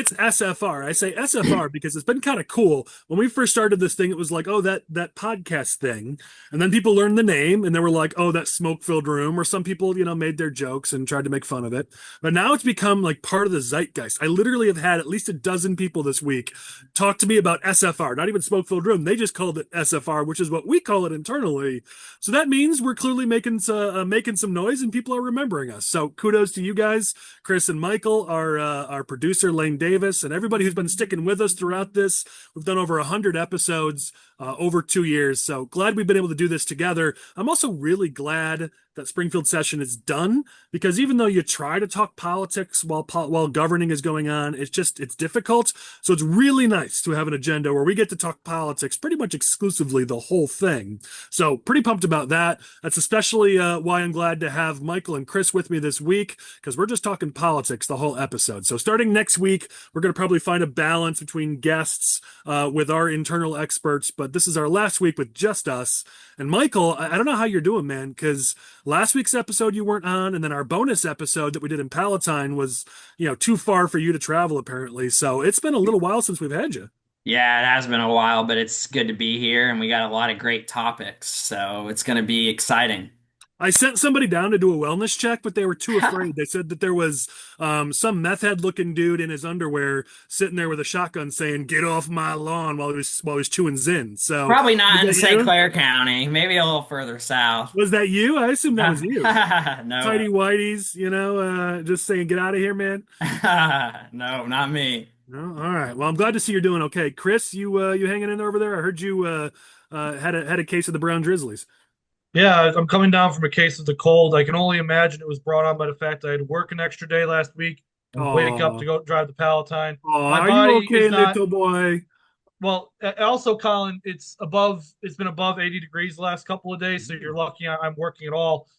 it's SFR. I say SFR because it's been kind of cool. When we first started this thing, it was like, oh, that podcast thing. And then people learned the name and they were like, oh, that smoke-filled room. Or some people, made their jokes and tried to make fun of it. But now it's become like part of the zeitgeist. I literally have had at least a dozen people this week talk to me about SFR, not even smoke-filled room. They just called it SFR, which is what we call it internally. So that means we're clearly making some noise and people are remembering us. So kudos to you guys, Chris and Michael, our producer Lane Davis, and everybody who's been sticking with us throughout this. We've done over 100 episodes over 2 years. So glad we've been able to do this together. I'm also really glad that Springfield session is done because even though you try to talk politics while governing is going on, it's difficult. So it's really nice to have an agenda where we get to talk politics pretty much exclusively the whole thing. So pretty pumped about that. That's especially why I'm glad to have Michael and Chris with me this week because we're just talking politics the whole episode. So starting next week, we're going to probably find a balance between guests with our internal experts, but this is our last week with just us. And Michael, I don't know how you're doing, man, because last week's episode you weren't on, and then our bonus episode that we did in Palatine was, too far for you to travel, apparently. So it's been a little while since we've had you. Yeah, it has been a while, but it's good to be here, and we got a lot of great topics, so it's going to be exciting. I sent somebody down to do a wellness check, but they were too afraid. They said that there was some meth head looking dude in his underwear sitting there with a shotgun saying, "Get off my lawn," while he was chewing Zin. So Probably was not in that St. you? Clair County, maybe a little further south. Was that you? I assume that was you. No, Tidy whities, just saying, "Get out of here, man." no, not me. No, all right. Well, I'm glad to see you're doing okay, Chris. You hanging in there over there? I heard you had a case of the brown drizzlies. Yeah, I'm coming down from a case of the cold. I can only imagine it was brought on by the fact I had to work an extra day last week and wake up to Oh, go drive the Palatine. oh, My are you body okay, is not little boy? well. Also, Colin, it's been above 80 degrees the last couple of days, so you're lucky I'm working at all.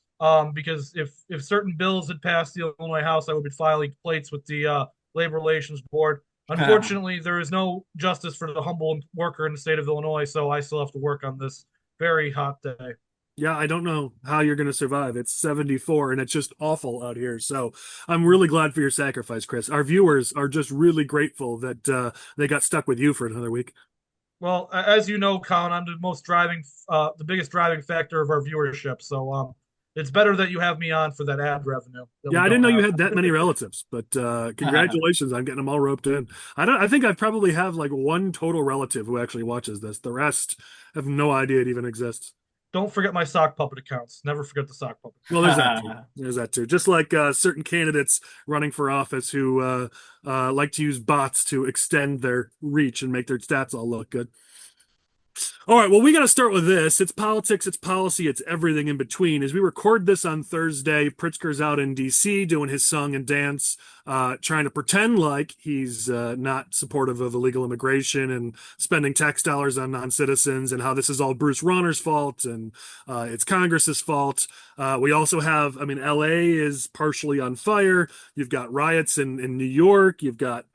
Because if certain bills had passed the Illinois House, I would be filing plates with the Labor Relations Board. Unfortunately, there is no justice for the humble worker in the state of Illinois, so I still have to work on this very hot day. Yeah, I don't know how you're going to survive. It's 74 and it's just awful out here. So I'm really glad for your sacrifice, Chris. Our viewers are just really grateful that they got stuck with you for another week. Well, as you know, Colin, I'm the biggest driving factor of our viewership. So it's better that you have me on for that ad revenue that Yeah, we I didn't don't know you have. had that many relatives, but congratulations on getting them all roped in. I think I probably have like one total relative who actually watches this. The rest have no idea it even exists. Don't forget my sock puppet accounts. Never forget the sock puppet. Well, there's that too. There's that too. Just like certain candidates running for office who like to use bots to extend their reach and make their stats all look good. All right, well, we got to start with this. It's politics, it's policy, it's everything in between. As we record this on Thursday, Pritzker's out in D.C. doing his song and dance, trying to pretend like he's not supportive of illegal immigration and spending tax dollars on non-citizens and how this is all Bruce Rauner's fault and it's Congress's fault. We also have, I mean, L.A. is partially on fire. You've got riots in New York. You've got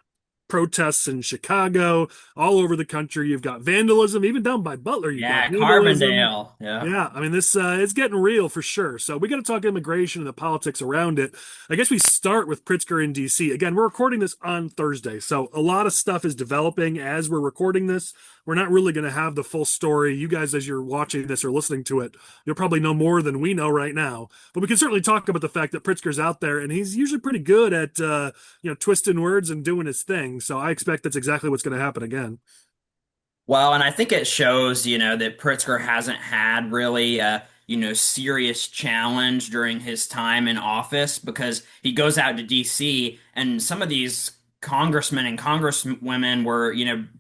protests in Chicago, all over the country. You've got vandalism, even down by Butler. You've got Yeah, vandalism. Carbondale. Yeah. Yeah, I mean this it's getting real for sure. So we got to talk immigration and the politics around it. I guess we start with Pritzker in D.C. Again, we're recording this on Thursday, so a lot of stuff is developing as we're recording this. We're not really going to have the full story. You guys, as you're watching this or listening to it, you'll probably know more than we know right now. But we can certainly talk about the fact that Pritzker's out there and he's usually pretty good at twisting words and doing his thing. So I expect that's exactly what's going to happen again. Well, and I think it shows, that Pritzker hasn't had really serious challenge during his time in office because he goes out to DC and some of these congressmen and congresswomen were,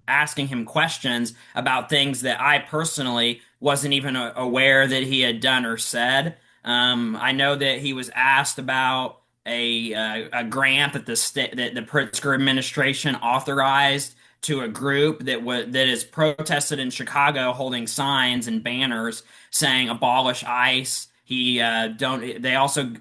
asking him questions about things that I personally wasn't even aware that he had done or said. I know that he was asked about a grant that the Pritzker administration authorized to a group that is protested in Chicago, holding signs and banners saying "abolish ICE." He don't. They also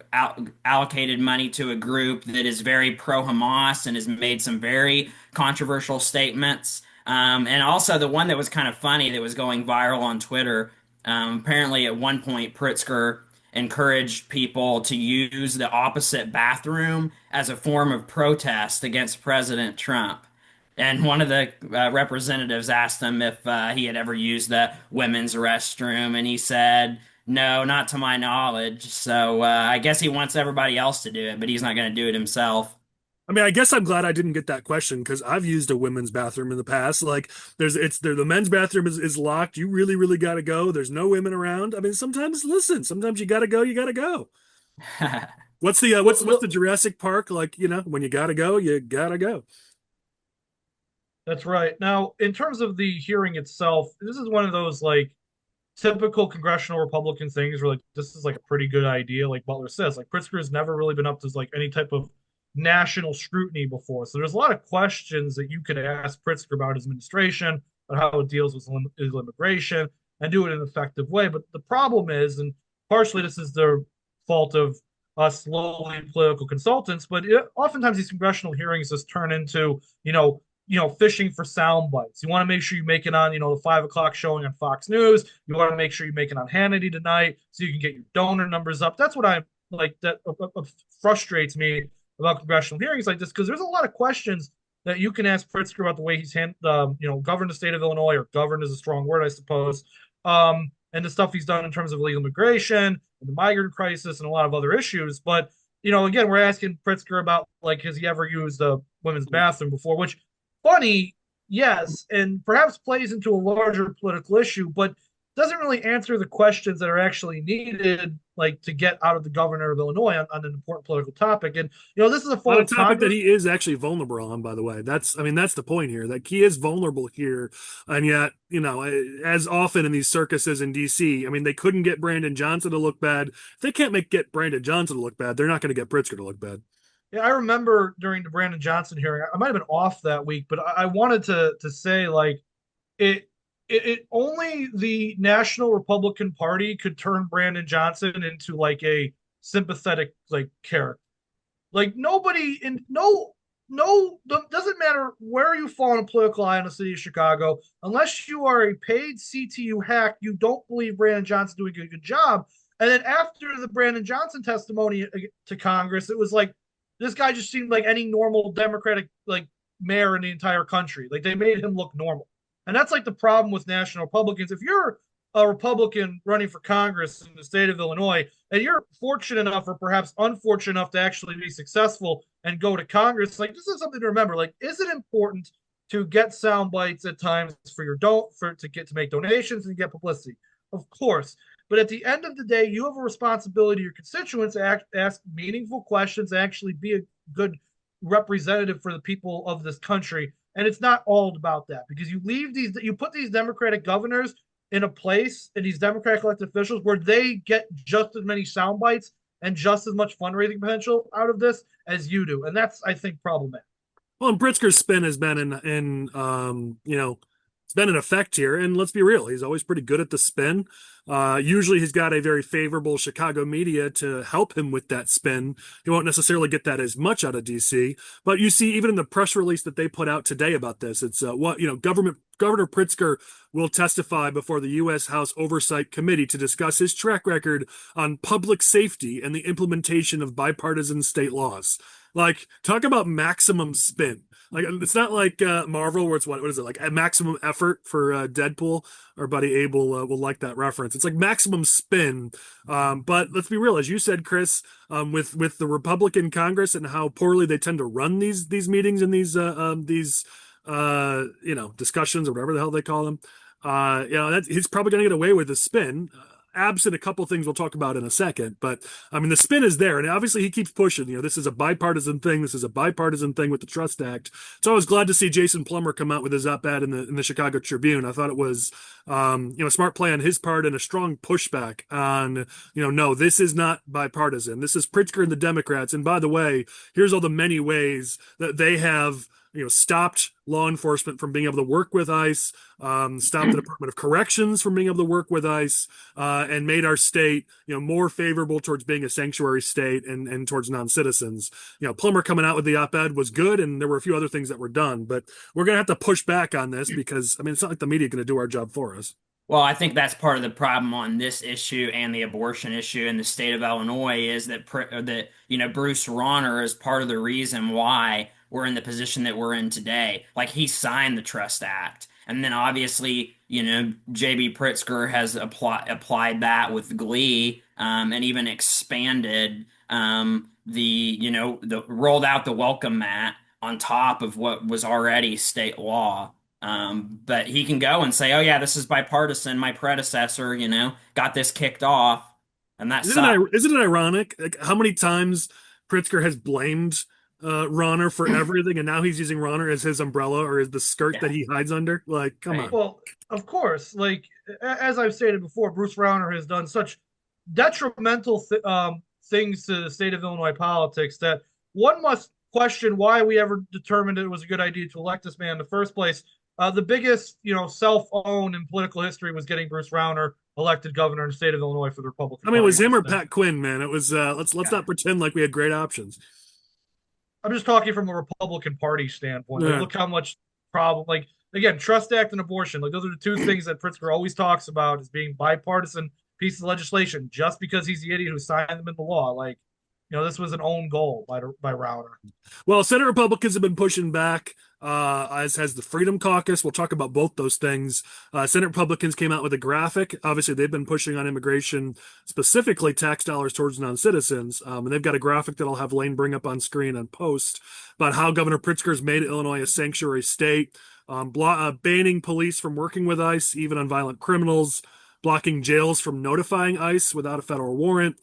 allocated money to a group that is very pro-Hamas and has made some very controversial statements. And also the one that was kind of funny that was going viral on Twitter. Apparently, at one point, Pritzker encouraged people to use the opposite bathroom as a form of protest against President Trump. And one of the representatives asked him if he had ever used the women's restroom, and he said, "No, not to my knowledge." So I guess he wants everybody else to do it, but he's not going to do it himself. I mean, I guess I'm glad I didn't get that question because I've used a women's bathroom in the past. Like, it's there. The men's bathroom is locked. You really, really got to go. There's no women around. I mean, sometimes listen. Sometimes you got to go. You got to go. What's the what's the Jurassic Park like? When you got to go, you got to go. That's right. Now, in terms of the hearing itself, this is one of those like typical congressional Republican things where like this is like a pretty good idea, like Butler says. Like Pritzker has never really been up to like any type of national scrutiny before. So there's a lot of questions that you could ask Pritzker about his administration, about how it deals with illegal immigration, and do it in an effective way. But the problem is, and partially this is the fault of us lowly political consultants, but oftentimes these congressional hearings just turn into, fishing for sound bites. You want to make sure you make it on, the 5 o'clock showing on Fox News. You want to make sure you make it on Hannity tonight so you can get your donor numbers up. That's what I like. That frustrates me about congressional hearings like this because there's a lot of questions that you can ask Pritzker about the way he's governed the state of Illinois, or governed is a strong word, I suppose, and the stuff he's done in terms of illegal immigration and the migrant crisis and a lot of other issues. But again, we're asking Pritzker about like, has he ever used a women's bathroom before? Which funny, yes, and perhaps plays into a larger political issue, but doesn't really answer the questions that are actually needed, like to get out of the governor of Illinois on an important political topic. And this is a full topic that he is actually vulnerable on, by the way. That's the point here, that he is vulnerable here, and yet, as often in these circuses in DC, I mean, they couldn't get Brandon Johnson to look bad. If they can't get Brandon Johnson to look bad, they're not going to get Pritzker to look bad. Yeah, I remember during the Brandon Johnson hearing, I might have been off that week, but I wanted to say like it only the National Republican Party could turn Brandon Johnson into like a sympathetic like character. Like nobody in no doesn't matter where you fall on a political eye in the city of Chicago, unless you are a paid CTU hack, you don't believe Brandon Johnson doing a good job. And then after the Brandon Johnson testimony to Congress, it was like this guy just seemed like any normal Democratic like mayor in the entire country. Like they made him look normal. And that's like the problem with national Republicans. If you're a Republican running for Congress in the state of Illinois, and you're fortunate enough or perhaps unfortunate enough to actually be successful and go to Congress, like this is something to remember. Like, is it important to get sound bites at times to make donations and get publicity? Of course. But at the end of the day, you have a responsibility to your constituents to ask meaningful questions, actually be a good representative for the people of this country. And it's not all about that, because you put these Democratic governors in a place, and these Democratic elected officials, where they get just as many sound bites and just as much fundraising potential out of this as you do. And that's, I think, problematic. Well, and Pritzker's spin has been it's been in effect here. And let's be real, he's always pretty good at the spin. Usually he's got a very favorable Chicago media to help him with that spin. He won't necessarily get that as much out of DC, but you see, even in the press release that they put out today about this, it's Governor Pritzker will testify before the U.S. House Oversight Committee to discuss his track record on public safety and the implementation of bipartisan state laws. Like, talk about maximum spin. Like, it's not like Marvel, where it's what is it, like a maximum effort for Deadpool? Our buddy Abel will like that reference. It's like maximum spin. But let's be real, as you said, Chris, with the Republican Congress and how poorly they tend to run these meetings and these discussions or whatever the hell they call them. He's probably going to get away with the spin. Absent a couple things we'll talk about in a second. But I mean, the spin is there, and obviously he keeps pushing. This is a bipartisan thing. This is a bipartisan thing with the Trust Act. So I was glad to see Jason Plummer come out with his op-ed in the Chicago Tribune. I thought it was a smart play on his part and a strong pushback on, no, this is not bipartisan. This is Pritzker and the Democrats. And by the way, here's all the many ways that they have stopped law enforcement from being able to work with ICE, stopped the Department of Corrections from being able to work with ICE, and made our state, more favorable towards being a sanctuary state and towards non-citizens. Plummer coming out with the op-ed was good, and there were a few other things that were done, but we're going to have to push back on this because, I mean, it's not like the media going to do our job for us. Well, I think that's part of the problem on this issue and the abortion issue in the state of Illinois is that Bruce Rauner is part of the reason why we're in the position that we're in today. Like he signed the Trust Act, and then obviously J.B. Pritzker has applied that with glee, and even expanded the rolled out the welcome mat on top of what was already state law. But he can go and say, "Oh yeah, this is bipartisan. My predecessor, got this kicked off, and that sucked." Isn't it ironic like, how many times Pritzker has blamed Rauner for everything, and now he's using Rauner as his umbrella or as the skirt that Yeah, he hides under? Like, come right. on. Well, of course, like as I've stated before, Bruce Rauner has done such detrimental things to the state of Illinois politics that one must question why we ever determined it was a good idea to elect this man in the first place. The biggest, self-owned in political history was getting Bruce Rauner elected governor in the state of Illinois for the Republican I mean, it was Party. him or Pat Quinn, man. It was let's Yeah. not pretend like we had great options. I'm just talking from a Republican Party standpoint. Like, Yeah. look how much problem. Like, again, Trust Act and abortion. Like, those are the two things that Pritzker always talks about as being bipartisan pieces of legislation. Just because he's the idiot who signed them into law, like, this was an own goal by Rauner. Well, Senate Republicans have been pushing back, as has the Freedom Caucus. We'll talk about both those things. Senate Republicans came out with a graphic. Obviously, they've been pushing on immigration, specifically tax dollars towards non-citizens. And they've got a graphic that I'll have Lane bring up on screen and post about how Governor Pritzker's made Illinois a sanctuary state, banning police from working with ICE, even on violent criminals, blocking jails from notifying ICE without a federal warrant.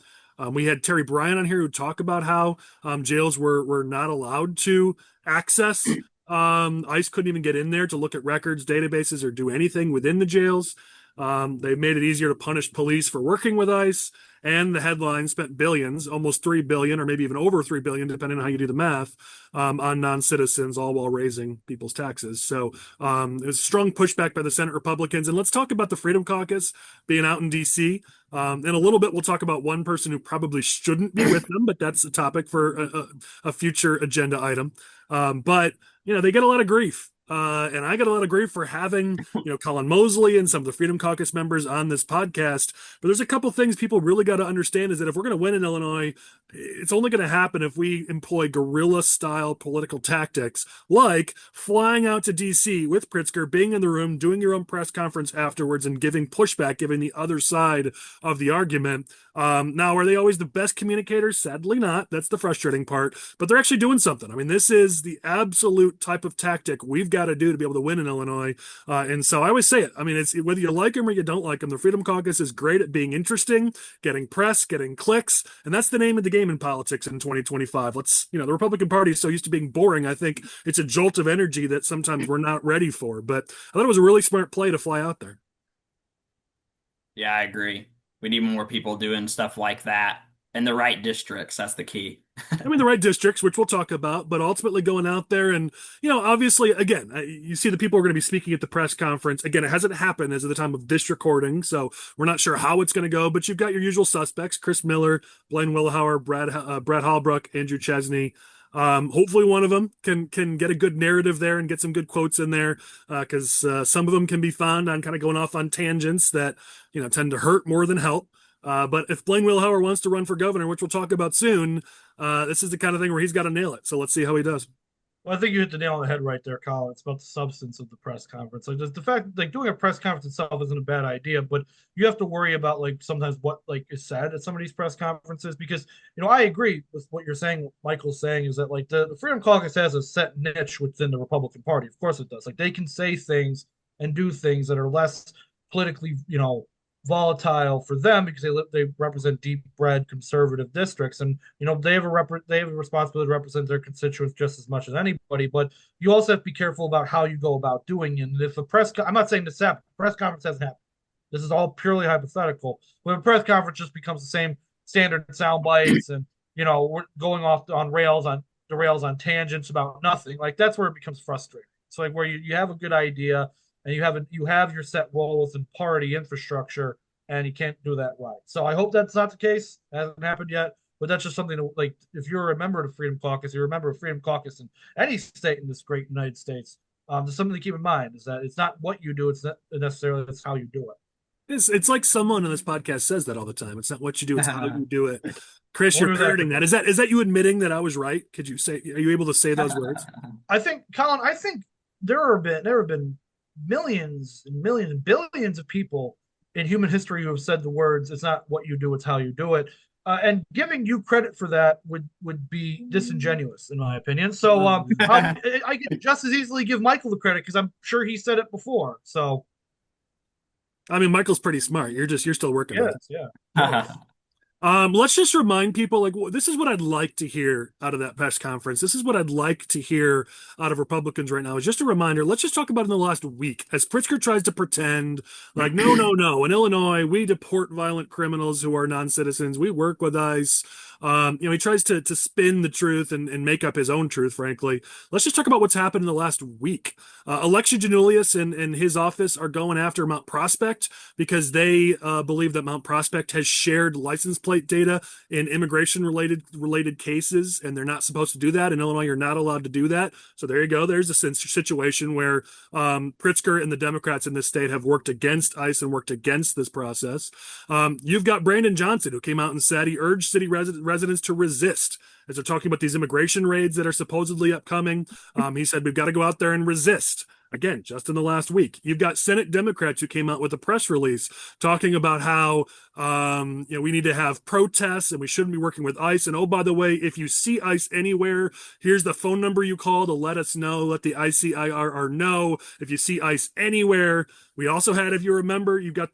We had Terry Bryan on here who talked about how jails were not allowed to access. ICE couldn't even get in there to look at records, databases, or do anything within the jails. They made it easier to punish police for working with ICE. And the headline spent billions, almost 3 billion, or maybe even over 3 billion, depending on how you do the math, on non-citizens, all while raising people's taxes. So there's strong pushback by the Senate Republicans. And let's talk about the Freedom Caucus being out in D.C. In a little bit, we'll talk about one person who probably shouldn't be with them, but that's a topic for a future agenda item. But they get a lot of grief. And I got a lot of grief for having, Colin Mosley and some of the Freedom Caucus members on this podcast. But there's a couple things people really got to understand is that if we're going to win in Illinois, it's only going to happen if we employ guerrilla style political tactics, like flying out to DC with Pritzker, being in the room, doing your own press conference afterwards, and giving pushback, giving the other side of the argument. Now, are they always the best communicators? Sadly not. That's the frustrating part. But they're actually doing something. I mean, this is the absolute type of tactic we've got to do to be able to win in Illinois. And so I always say it. I mean, it's whether you like them or you don't like them. The Freedom Caucus is great at being interesting, getting press, getting clicks, and that's the name of the game in politics in 2025. The Republican Party is so used to being boring. I think it's a jolt of energy that sometimes we're not ready for. But I thought it was a really smart play to fly out there. Yeah, I agree. We need more people doing stuff like that in the right districts. That's the key. I mean, the right districts, which we'll talk about, but ultimately going out there and, obviously, again, you see the people are going to be speaking at the press conference. Again, it hasn't happened as of the time of this recording, so we're not sure how it's going to go, but you've got your usual suspects, Chris Miller, Blaine Wilhour, Brad Hallbrook, Andrew Chesney. Hopefully one of them can get a good narrative there and get some good quotes in there, because some of them can be found on kind of going off on tangents that, tend to hurt more than help. But if Blaine Wilhour wants to run for governor, which we'll talk about soon, this is the kind of thing where he's got to nail it. So let's see how he does. Well, I think you hit the nail on the head right there, Colin. It's about the substance of the press conference. Like just the fact, like doing a press conference itself isn't a bad idea, but you have to worry about like sometimes what like is said at some of these press conferences because I agree with what you're saying. What Michael's saying is that like the Freedom Caucus has a set niche within the Republican Party. Of course, it does. Like they can say things and do things that are less politically, volatile for them because they represent deep bred conservative districts and they have a responsibility to represent their constituents just as much as anybody, but you also have to be careful about how you go about doing it. And if a I'm not saying this happened, press conference hasn't happened, this is all purely hypothetical, when a press conference just becomes the same standard sound bites and we're going off on rails on tangents about nothing, like that's where it becomes frustrating. It's like where you have a good idea and you have your set roles and party infrastructure, and you can't do that right. So I hope that's not the case. It hasn't happened yet, but that's just something to, like, if you're a member of the Freedom Caucus, you're a member of Freedom Caucus in any state in this great United States. There's something to keep in mind is that it's not what you do, it's not necessarily it's how you do it. It's like someone on this podcast says that all the time. It's not what you do, it's how you do it. Chris, Wonder you're who that parroting could that. be. Is that you admitting that I was right? Could you say, are you able to say those words? I think, Colin, I think there have been millions and millions and billions of people in human history who have said the words, "It's not what you do, it's how you do it." And giving you credit for that would be disingenuous, in my opinion. So I could just as easily give Michael the credit because I'm sure he said it before. So I mean, Michael's pretty smart. You're still working on it. yes, yeah. Let's just remind people like this is what I'd like to hear out of that press conference. This is what I'd like to hear out of Republicans right now. Is just a reminder. Let's just talk about in the last week as Pritzker tries to pretend like no, no, no. In Illinois, we deport violent criminals who are non-citizens. We work with ICE. He tries to spin the truth and make up his own truth. Frankly, let's just talk about what's happened in the last week. Alexi Janulius and his office are going after Mount Prospect because they believe that Mount Prospect has shared license plate data in immigration related cases, and they're not supposed to do that. In Illinois, you're not allowed to do that. So there you go. There's a situation where Pritzker and the Democrats in this state have worked against ICE and worked against this process. You've got Brandon Johnson, who came out and said he urged city residents to resist as they're talking about these immigration raids that are supposedly upcoming. He said we've got to go out there and resist. Again, just in the last week, you've got Senate Democrats who came out with a press release talking about how we need to have protests and we shouldn't be working with ICE. And oh, by the way, if you see ICE anywhere, here's the phone number you call to let us know. Let the ICIRR know if you see ICE anywhere. We also had, if you remember, you've got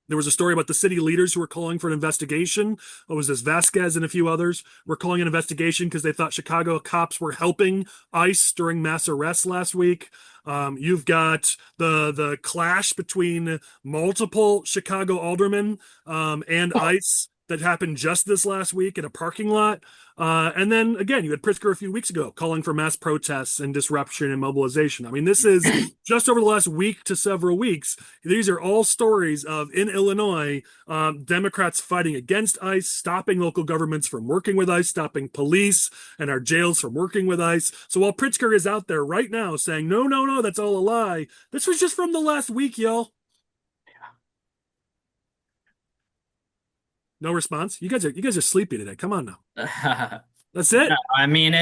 there was a story about the city leaders who were calling for an investigation. What was this? Vasquez and a few others were calling an investigation because they thought Chicago cops were helping ICE during mass arrests last week. You've got the clash between multiple Chicago aldermen and ICE that happened just this last week in a parking lot. And then again, you had Pritzker a few weeks ago calling for mass protests and disruption and mobilization. I mean, this is just over the last week to several weeks. These are all stories of in Illinois, Democrats fighting against ICE, stopping local governments from working with ICE, stopping police and our jails from working with ICE. So while Pritzker is out there right now saying, no, no, no, that's all a lie, this was just from the last week, y'all. No response. You guys are sleepy today. Come on now. That's it. No, I mean,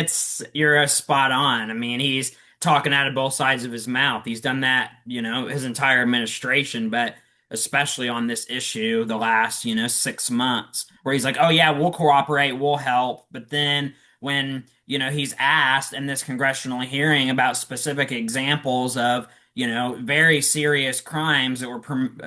you're spot on. I mean, he's talking out of both sides of his mouth. He's done that, his entire administration, but especially on this issue, the last, 6 months, where he's like, oh yeah, we'll cooperate, we'll help. But then when, he's asked in this congressional hearing about specific examples of very serious crimes that were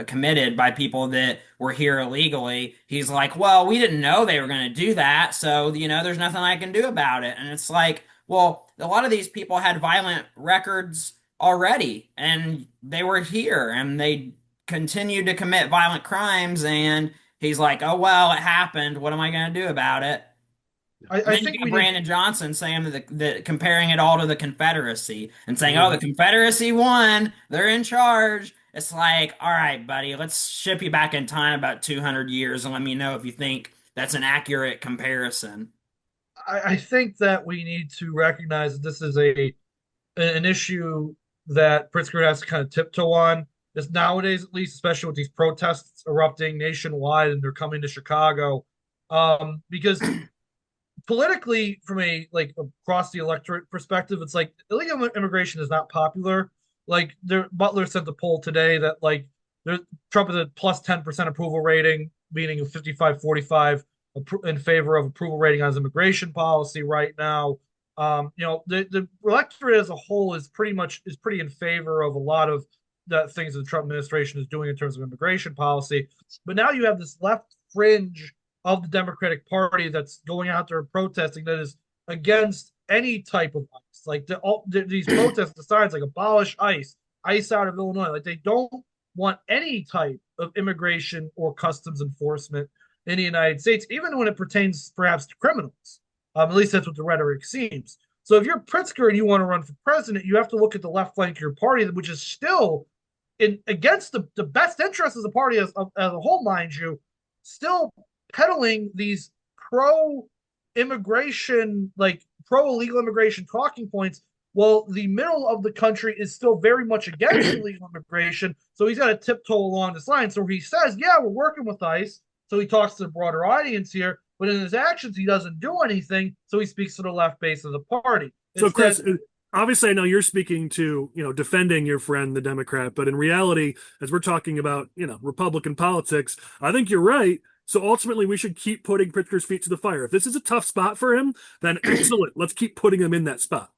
committed by people that were here illegally. He's like, well, we didn't know they were going to do that. So, there's nothing I can do about it. And it's like, well, a lot of these people had violent records already and they were here and they continued to commit violent crimes. And he's like, oh, well, it happened. What am I going to do about it? I think we Brandon Johnson saying that comparing it all to the Confederacy and saying, "Oh, the Confederacy won; they're in charge." It's like, all right, buddy, let's ship you back in time about 200 years and let me know if you think that's an accurate comparison. I think that we need to recognize that this is an issue that Pritzker has to kind of tiptoe on. This nowadays, at least, especially with these protests erupting nationwide and they're coming to Chicago, because politically, from a like across the electorate perspective, it's like illegal immigration is not popular. Like Butler sent a poll today that like Trump is a plus 10% approval rating, meaning a 55-45 in favor of approval rating on his immigration policy right now. The electorate as a whole is pretty in favor of a lot of the things that the Trump administration is doing in terms of immigration policy. But now you have this left fringe of the Democratic Party that's going out there and protesting that is against any type of ICE. Like these protest signs like abolish ICE, ICE out of Illinois. Like they don't want any type of immigration or customs enforcement in the United States, even when it pertains perhaps to criminals. At least that's what the rhetoric seems. So if you're Pritzker and you want to run for president, you have to look at the left flank of your party, which is still against the best interests of the party as a whole, mind you, still peddling these pro-immigration, like pro-illegal immigration talking points Well, the middle of the country is still very much against illegal immigration, so he's got to tiptoe along this line. So he says, "Yeah, we're working with ICE." So he talks to the broader audience here, but in his actions, he doesn't do anything. So he speaks to the left base of the party. So, Instead, Chris, obviously, I know you're speaking to, defending your friend, the Democrat, but in reality, as we're talking about, Republican politics, I think you're right. So ultimately, we should keep putting Pritzker's feet to the fire. If this is a tough spot for him, then excellent. Let's keep putting him in that spot.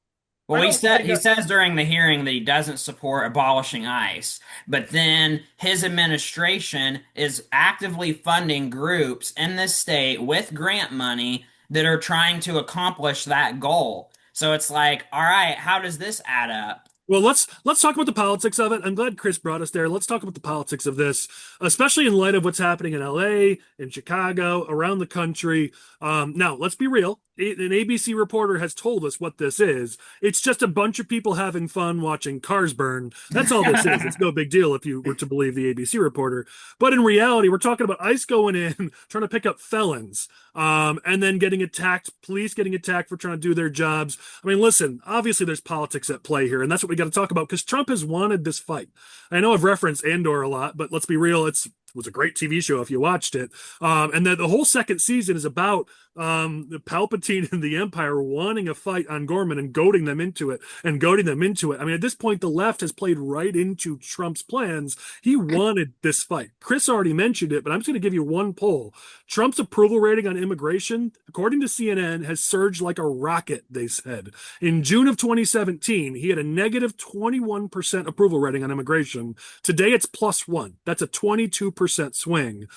Well, he says during the hearing that he doesn't support abolishing ICE, but then his administration is actively funding groups in this state with grant money that are trying to accomplish that goal. So it's like, all right, how does this add up? Well, let's talk about the politics of it. I'm glad Chris brought us there. Let's talk about the politics of this, especially in light of what's happening in LA, in Chicago, around the country. Now, let's be real. An ABC reporter has told us what this is. It's just a bunch of people having fun watching cars burn. That's all this is. It's no big deal if you were to believe the ABC reporter. But in reality, we're talking about ICE going in, trying to pick up felons, and then getting attacked, police getting attacked for trying to do their jobs. I mean, listen, obviously there's politics at play here, and that's what we got to talk about because Trump has wanted this fight. I know I've referenced Andor a lot, but let's be real, was a great TV show if you watched it. And the whole second season is about Palpatine and the Empire wanting a fight on Gorman and goading them into it. I mean, at this point, the left has played right into Trump's plans. He wanted this fight. Chris already mentioned it, but I'm just going to give you one poll. Trump's approval rating on immigration, according to CNN, has surged like a rocket, they said. In June of 2017, he had a negative 21% approval rating on immigration. Today, it's +1. That's a 22% swing.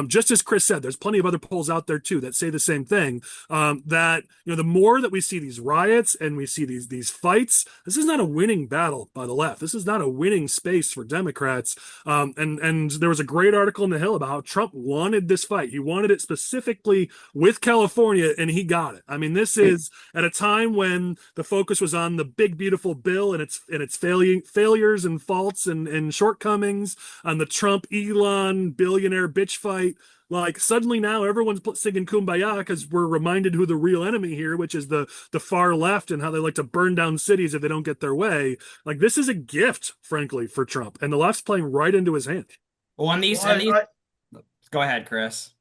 Just as Chris said, there's plenty of other polls out there, too, that say the same thing. That, the more that we see these riots and we see these fights, this is not a winning battle by the left. This is not a winning space for Democrats. And there was a great article in The Hill about how Trump wanted this fight. He wanted it specifically with California, and he got it. I mean, this is at a time when the focus was on the big, beautiful bill and its failures and faults and shortcomings, on the Trump Elon billionaire bitch fight. Like suddenly now everyone's singing Kumbaya because we're reminded who the real enemy here, which is the far left and how they like to burn down cities if they don't get their way. Like this is a gift, frankly, for Trump, and the left's playing right into his hand. Well, go ahead, Chris.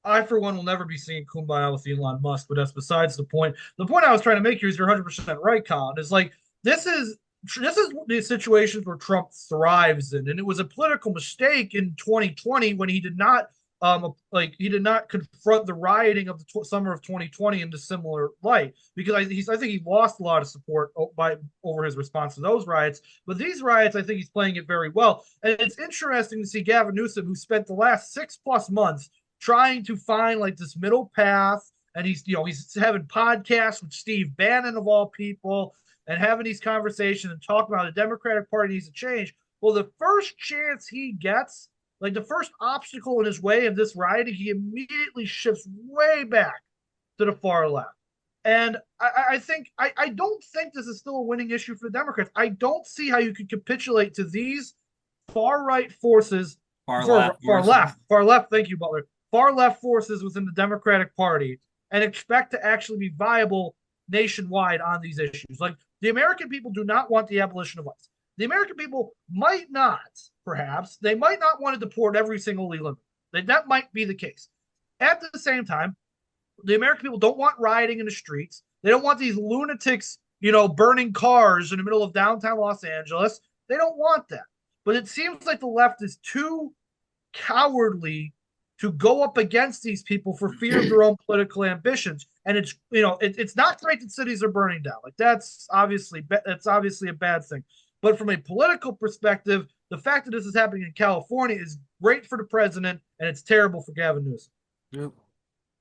I, for one, will never be singing Kumbaya with Elon Musk, but that's besides the point. The point I was trying to make here is you're 100% right, Colin. Is like this is the situations where Trump thrives in, and it was a political mistake in 2020 when he did not confront the rioting of the summer of 2020 in a similar light because I think he lost a lot of support over his response to those riots. But these riots, I think he's playing it very well, and it's interesting to see Gavin Newsom, who spent the last 6+ months trying to find like this middle path, and he's having podcasts with Steve Bannon of all people, and having these conversations and talking about the Democratic Party needs to change. Well, the first chance he gets, like the first obstacle in his way of this rioting, he immediately shifts way back to the far left. And I don't think this is still a winning issue for the Democrats. I don't see how you could capitulate to these far right forces, far left. Thank you, Butler. Far left forces within the Democratic Party and expect to actually be viable nationwide on these issues. Like the American people do not want the abolition of ICE. The American people might not, perhaps, they might not want to deport every single illegal immigrant. That might be the case. At the same time, the American people don't want rioting in the streets. They don't want these lunatics, burning cars in the middle of downtown Los Angeles. They don't want that. But it seems like the left is too cowardly to go up against these people for fear of their own political ambitions. And it's not great that cities are burning down. Like that's obviously a bad thing. But from a political perspective, the fact that this is happening in California is great for the president, and it's terrible for Gavin Newsom. Yeah.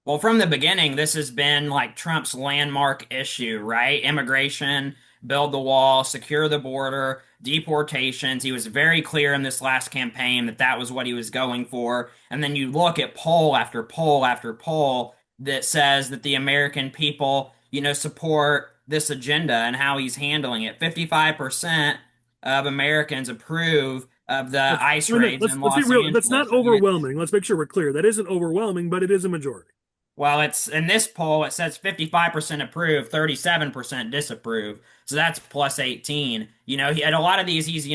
Well, from the beginning, this has been like Trump's landmark issue, right? Immigration, build the wall, secure the border, deportations. He was very clear in this last campaign that that was what he was going for. And then you look at poll after poll after poll that says that the American people, support this agenda and how he's handling it. 55% of Americans approve of the ICE raids in Los Let's be real. Angeles. That's not overwhelming. Let's make sure we're clear. That isn't overwhelming, but it is a majority. Well, it's in this poll, it says 55% approve, 37% disapprove. So that's plus 18. You know, he, at a lot of these, he's,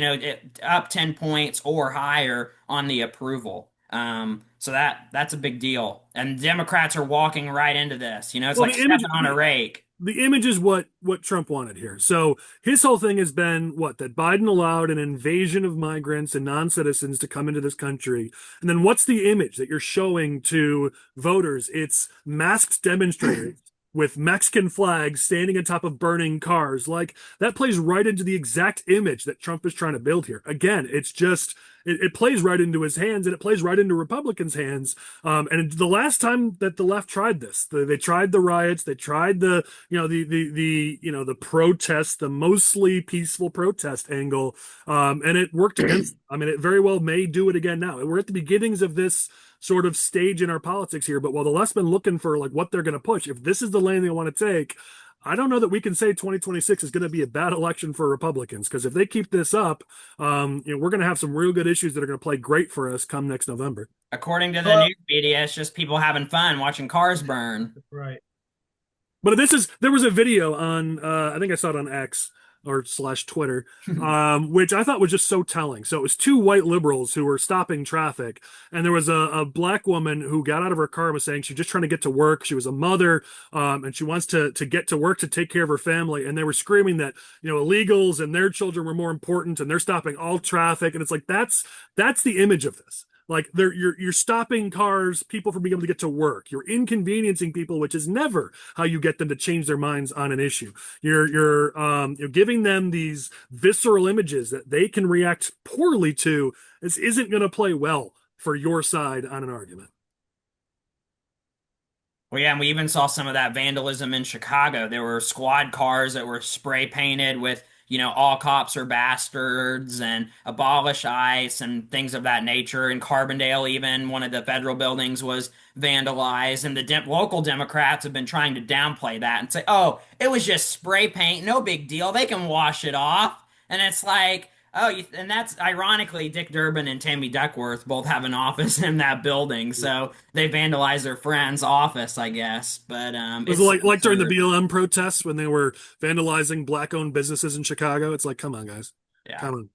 up 10 points or higher on the approval. So that's a big deal. And Democrats are walking right into this. You know, it's Well, like stepping on a rake. the image is what Trump wanted here. So his whole thing has been what that Biden allowed an invasion of migrants and non-citizens to come into this country. And then what's the image that you're showing to voters? It's masked demonstrators with Mexican flags standing on top of burning cars. Like that plays right into the exact image that Trump is trying to build here. Again, it's just it plays right into his hands and it plays right into Republicans' hands. And the last time that the left tried this, they tried the riots, they tried the protest, the mostly peaceful protest angle, and it worked against them. I mean, it very well may do it again now. We're at the beginnings of this sort of stage in our politics here, but while the left's been looking for like what they're going to push, if this is the lane they want to take, I don't know that we can say 2026 is going to be a bad election for Republicans, because if they keep this up, we're going to have some real good issues that are going to play great for us come next November. According to the news media, it's just people having fun watching cars burn. Right. But there was a video on, I think I saw it on X or slash Twitter, which I thought was just so telling. So it was two white liberals who were stopping traffic, and there was a black woman who got out of her car and was saying she's just trying to get to work. She was a mother, and she wants to get to work to take care of her family. And they were screaming that, illegals and their children were more important, and they're stopping all traffic. And it's like, that's the image of this. Like you're stopping cars, people from being able to get to work. You're inconveniencing people, which is never how you get them to change their minds on an issue. You're giving them these visceral images that they can react poorly to. This isn't going to play well for your side on an argument. Well, yeah, and we even saw some of that vandalism in Chicago. There were squad cars that were spray painted with, all cops are bastards and abolish ICE and things of that nature. In Carbondale, even one of the federal buildings was vandalized. And the local Democrats have been trying to downplay that and say, oh, it was just spray paint, no big deal. They can wash it off. And it's like, oh, and that's ironically, Dick Durbin and Tammy Duckworth both have an office in that building, so they vandalized their friend's office, I guess. But it was like during the BLM protests when they were vandalizing black-owned businesses in Chicago. It's like, come on, guys, come on.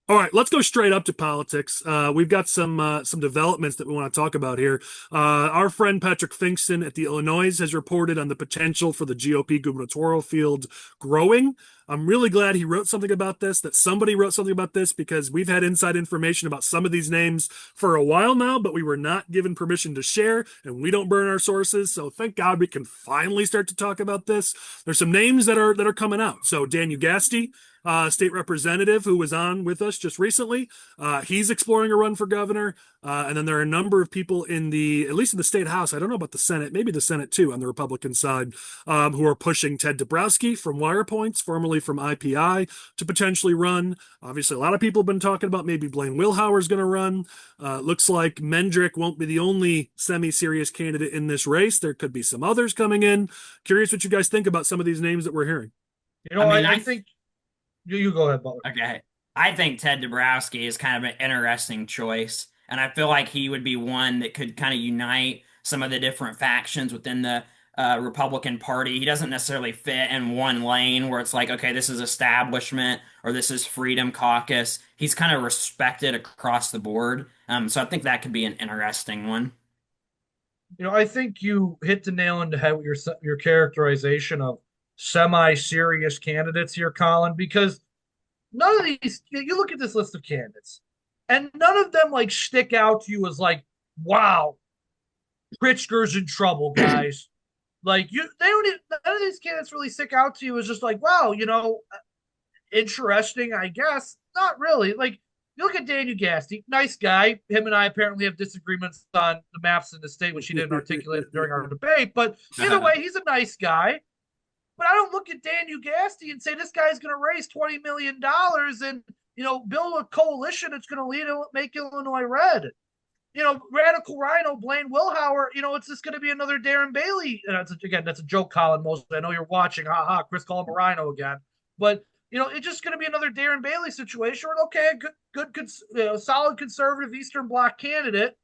All right, let's go straight up to politics. We've got some developments that we want to talk about here. Our friend Patrick Finkston at the Illinois has reported on the potential for the GOP gubernatorial field growing. I'm really glad he wrote something about this, that somebody wrote something about this, because we've had inside information about some of these names for a while now, but we were not given permission to share, and we don't burn our sources. So thank God we can finally start to talk about this. There's some names that are coming out. So Dan Ugaste, state representative who was on with us just recently, he's exploring a run for governor. And then there are a number of people at least in the state house, I don't know about the Senate, maybe the Senate too, on the Republican side, who are pushing Ted Drabrowski from WirePoints, formerly from IPI, to potentially run. Obviously, a lot of people have been talking about maybe Blaine Wilhour is going to run. Looks like Mendrick won't be the only semi-serious candidate in this race. There could be some others coming in. Curious what you guys think about some of these names that we're hearing. I think you go ahead, Butler. Okay. I think Ted Drabrowski is kind of an interesting choice. And I feel like he would be one that could kind of unite some of the different factions within the Republican Party. He doesn't necessarily fit in one lane where it's like, okay, this is establishment or this is Freedom Caucus. He's kind of respected across the board. So I think that could be an interesting one. I think you hit the nail on the head with your characterization of semi-serious candidates here, Collin, because none of these, you look at this list of candidates, and none of them like stick out to you as like, wow, Pritzker's in trouble, guys. Like they don't even, none of these candidates really stick out to you as just like, wow, interesting, I guess. Not really. Like you look at Dan Ugaste, nice guy. Him and I apparently have disagreements on the maps in the state, which he didn't articulate during our debate. But either way, he's a nice guy. But I don't look at Dan Ugaste and say this guy's going to raise $20 million and, build a coalition that's going to make Illinois red. Radical Rhino, Blaine Wilhour, it's just going to be another Darren Bailey. And that's a joke, Collin, mostly. I know you're watching. Ha, Chris called him a rhino again. But, it's just going to be another Darren Bailey situation where, okay, good solid conservative Eastern Bloc candidate.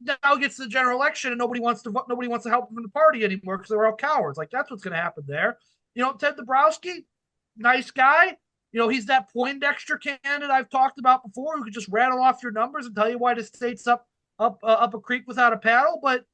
now gets to the general election and nobody wants to help him in the party anymore because they're all cowards. Like that's what's going to happen there. Ted Dabrowski, nice guy. He's that Poindexter candidate I've talked about before who could just rattle off your numbers and tell you why the state's up a creek without a paddle. But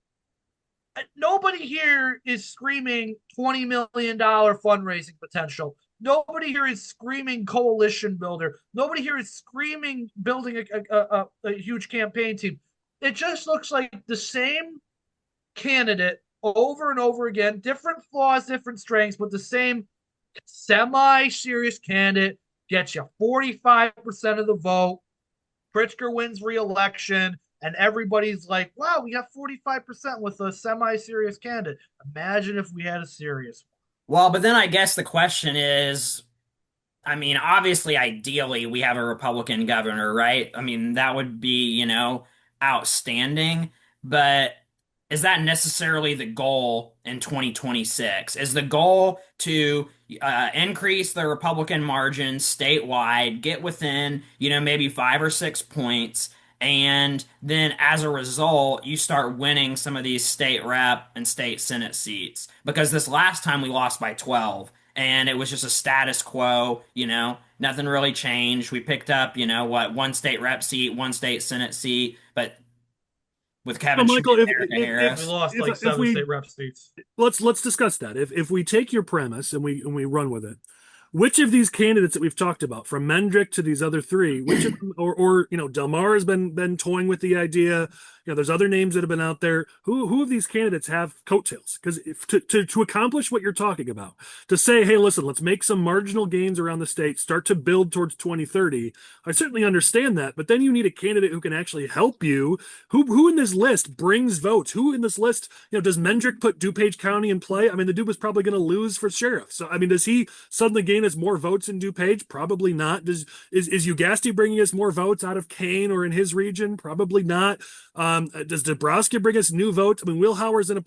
nobody here is screaming $20 million fundraising potential. Nobody here is screaming coalition builder. Nobody here is screaming building a huge campaign team. It just looks like the same candidate over and over again, different flaws, different strengths, but the same semi-serious candidate gets you 45% of the vote. Pritzker wins re-election, and everybody's like, wow, we got 45% with a semi-serious candidate. Imagine if we had a serious one. Well, but then I guess the question is, I mean, obviously, ideally, we have a Republican governor, right? I mean, that would be, outstanding. But is that necessarily the goal in 2026? Is the goal to increase the Republican margin statewide, get within, maybe 5 or 6 points, and then as a result, you start winning some of these state rep and state Senate seats? Because this last time we lost by 12, and it was just a status quo, nothing really changed. We picked up, one state rep seat, one state Senate seat, but with Kevin Michael, Schmidt, Erica Harris. We lost like 7 state rep seats. Let's discuss that. If we take your premise and we run with it, which of these candidates that we've talked about, from Mendrick to these other three, which of them, or Del Mar has been toying with the idea. There's other names that have been out there. Who of these candidates have coattails? Because to accomplish what you're talking about, to say, hey, listen, let's make some marginal gains around the state, start to build towards 2030. I certainly understand that, but then you need a candidate who can actually help you. Who in this list brings votes? Who in this list, does Mendrick put DuPage County in play? I mean, the dude was probably going to lose for sheriff. So, I mean, does he suddenly gain us more votes in DuPage? Probably not. Is Ugaste bringing us more votes out of Kane or in his region? Probably not. Does Drabrowski bring us new votes? I mean, Wilhour's in a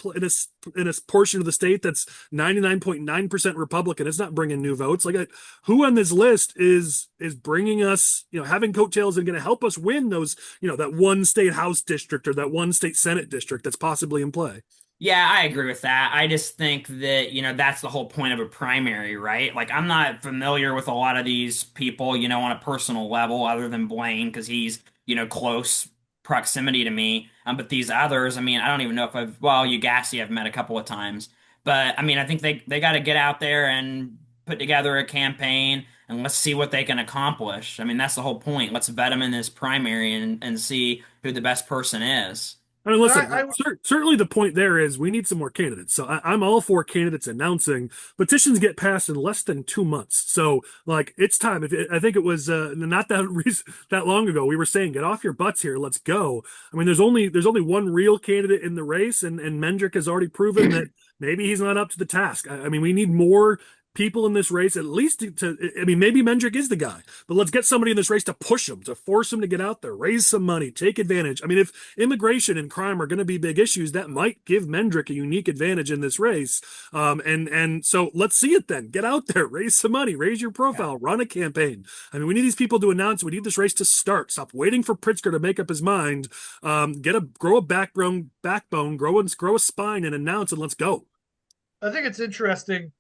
portion of the state that's 99.9% Republican. It's not bringing new votes. Like, who on this list is bringing us, having coattails and going to help us win those, that one state House district or that one state Senate district that's possibly in play? Yeah, I agree with that. I just think that, that's the whole point of a primary, right? Like, I'm not familiar with a lot of these people, on a personal level other than Blaine, because he's, close proximity to me. But these others, I mean, I don't even know if Ugaste I've met a couple of times. But, I mean, I think they got to get out there and put together a campaign and let's see what they can accomplish. I mean, that's the whole point. Let's vet them in this primary and see who the best person is. I mean, listen, certainly the point there is we need some more candidates. So I'm all for candidates announcing. Petitions get passed in less than 2 months. So, like, it's time. I think it was not that long ago, we were saying, get off your butts here. Let's go. I mean, there's only one real candidate in the race, and Mendrick has already proven that maybe he's not up to the task. I mean, we need more people in this race, at least I mean, maybe Mendrick is the guy, but let's get somebody in this race to push him, to force him to get out there, raise some money, take advantage. I mean, if immigration and crime are going to be big issues, that might give Mendrick a unique advantage in this race. And so let's see it then. Get out there, raise some money, raise your profile, run a campaign. I mean, we need these people to announce. We need this race to start. Stop waiting for Pritzker to make up his mind. Grow a backbone, grow a spine, and announce, and let's go. I think it's interesting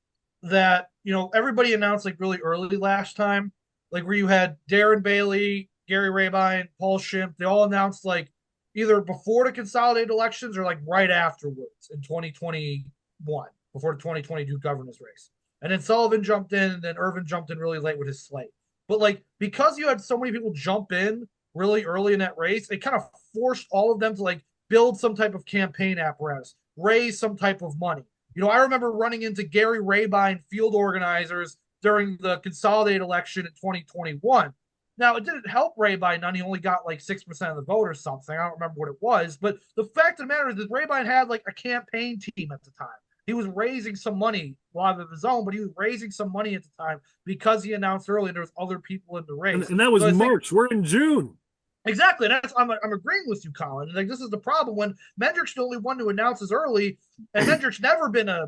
that everybody announced like really early last time, like where you had Darren Bailey, Gary Rabine, Paul Schimpf. They all announced like either before the consolidated elections or like right afterwards in 2021, before the 2022 governor's race. And then Sullivan jumped in, and then Irvin jumped in really late with his slate. But like, because you had so many people jump in really early in that race, it kind of forced all of them to like build some type of campaign apparatus, raise some type of money. I remember running into Gary Rabine field organizers during the consolidated election in 2021. Now, it didn't help Rabine none. He only got like 6% of the vote or something. I don't remember what it was. But the fact of the matter is that Rabine had like a campaign team at the time. He was raising some money, a lot of his own, but he was raising some money at the time because he announced early and there was other people in the race. And that was March. We're in June. Exactly. I'm agreeing with you, Collin. Like, this is the problem when Mendrick's the only one who announces early, and Mendrick's never been a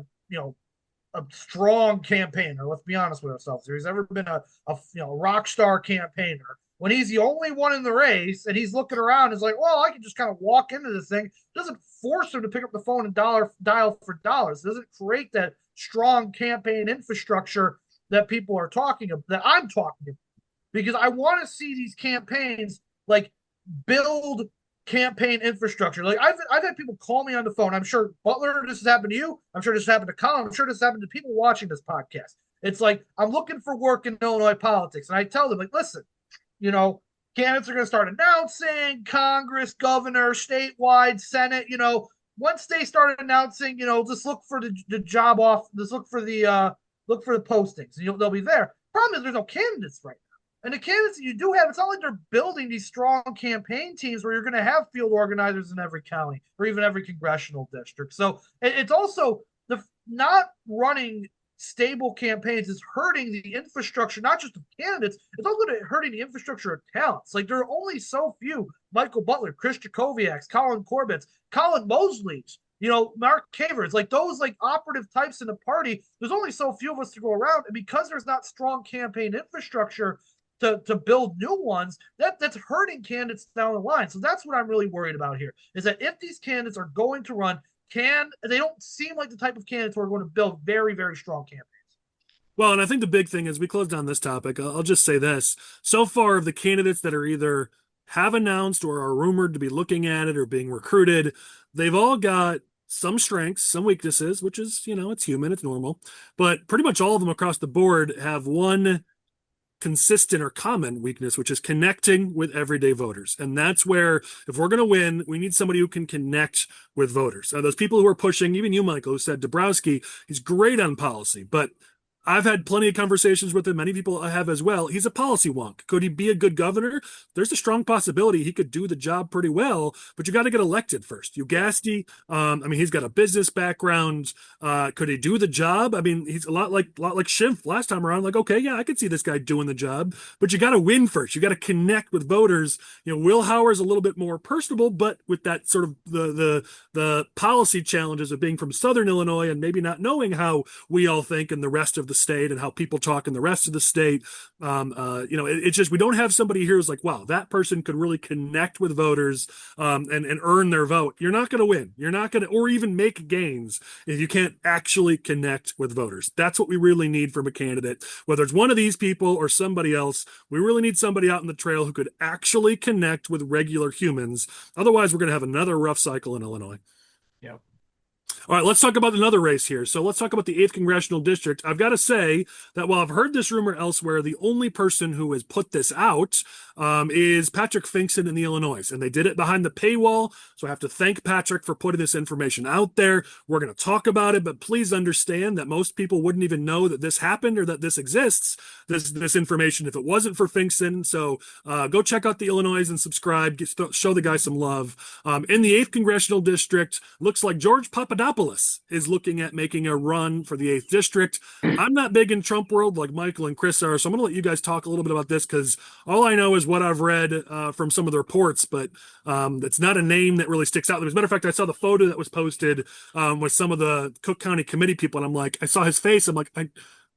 strong campaigner. Let's be honest with ourselves. He's never been a rock star campaigner. when he's the only one in the race and he's looking around, is like, well, I can just kind of walk into this thing. It doesn't force him to pick up the phone and dial for dollars. It doesn't create that strong campaign infrastructure that people are talking about, that I'm talking about, because I want to see these campaigns like build campaign infrastructure. Like I've had people call me on the phone. I'm sure, Butler, this has happened to you. I'm sure this happened to Collin. I'm sure this happened to people watching this podcast. It's like, I'm looking for work in Illinois politics. And I tell them, like, listen, candidates are going to start announcing Congress, governor, statewide, Senate, once they start announcing, just look for the job off, just look for the postings, and they'll be there. Problem is there's no candidates right now. And the candidates that you do have, it's not like they're building these strong campaign teams where you're going to have field organizers in every county or even every congressional district. So it's also the not running stable campaigns is hurting the infrastructure, not just of candidates, it's also hurting the infrastructure of talents. Like, there are only so few Michael Butler, Chris Jackowiaks, Collin Corbett's, Colin Mosley's, Mark Cavers, like those like operative types in the party. There's only so few of us to go around. And because there's not strong campaign infrastructure to build new ones, that's hurting candidates down the line. So that's what I'm really worried about here, is that if these candidates are going to run, they don't seem like the type of candidates who are going to build very, very strong campaigns. Well, and I think the big thing is, we closed down this topic, I'll just say this. So far, of the candidates that are either have announced or are rumored to be looking at it or being recruited, they've all got some strengths, some weaknesses, which is, it's human, it's normal. But pretty much all of them across the board have one consistent or common weakness, which is connecting with everyday voters. And that's where, if we're going to win, we need somebody who can connect with voters. Those people who are pushing, even you, Michael, who said Drabrowski, he's great on policy, but I've had plenty of conversations with him. Many people have as well. He's a policy wonk. Could he be a good governor? There's a strong possibility he could do the job pretty well, but you got to get elected first. Ugaste, he's got a business background. Could he do the job? He's a lot like Schimpf last time around. Like, okay, yeah, I could see this guy doing the job, but you got to win first. You got to connect with voters. Wilhour is a little bit more personable, but with that sort of the policy challenges of being from Southern Illinois and maybe not knowing how we all think in the rest of the state and how people talk in the rest of the state. It's just, we don't have somebody here who's like, wow, that person could really connect with voters and earn their vote. You're not going to win. You're not going to, or even make gains if you can't actually connect with voters. That's what we really need from a candidate. Whether it's one of these people or somebody else, we really need somebody out in the trail who could actually connect with regular humans. Otherwise, we're going to have another rough cycle in Illinois. Yeah. All right, let's talk about another race here. So let's talk about the 8th Congressional District. I've got to say that while I've heard this rumor elsewhere, the only person who has put this out is Patrick Finkson in the Illinois. And they did it behind the paywall. So I have to thank Patrick for putting this information out there. We're going to talk about it, but please understand that most people wouldn't even know that this happened or that this exists, this information, if it wasn't for Finkson. So go check out the Illinois and subscribe. Show the guy some love. In the 8th Congressional District, looks like George Papadopoulos is looking at making a run for the 8th District. I'm not big in Trump world like Michael and Chris are, so I'm going to let you guys talk a little bit about this, because all I know is what I've read from some of the reports, but it's not a name that really sticks out. As a matter of fact, I saw the photo that was posted with some of the Cook County committee people, and I'm like, I saw his face. I'm like,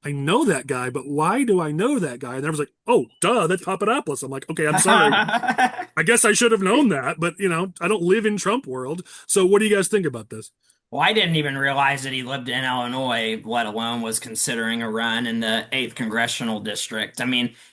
I know that guy, but why do I know that guy? And I was like, oh, duh, that's Papadopoulos. I'm like, okay, I'm sorry. I guess I should have known that, but, I don't live in Trump world. So what do you guys think about this? Well, I didn't even realize that he lived in Illinois, let alone was considering a run in the 8th Congressional District.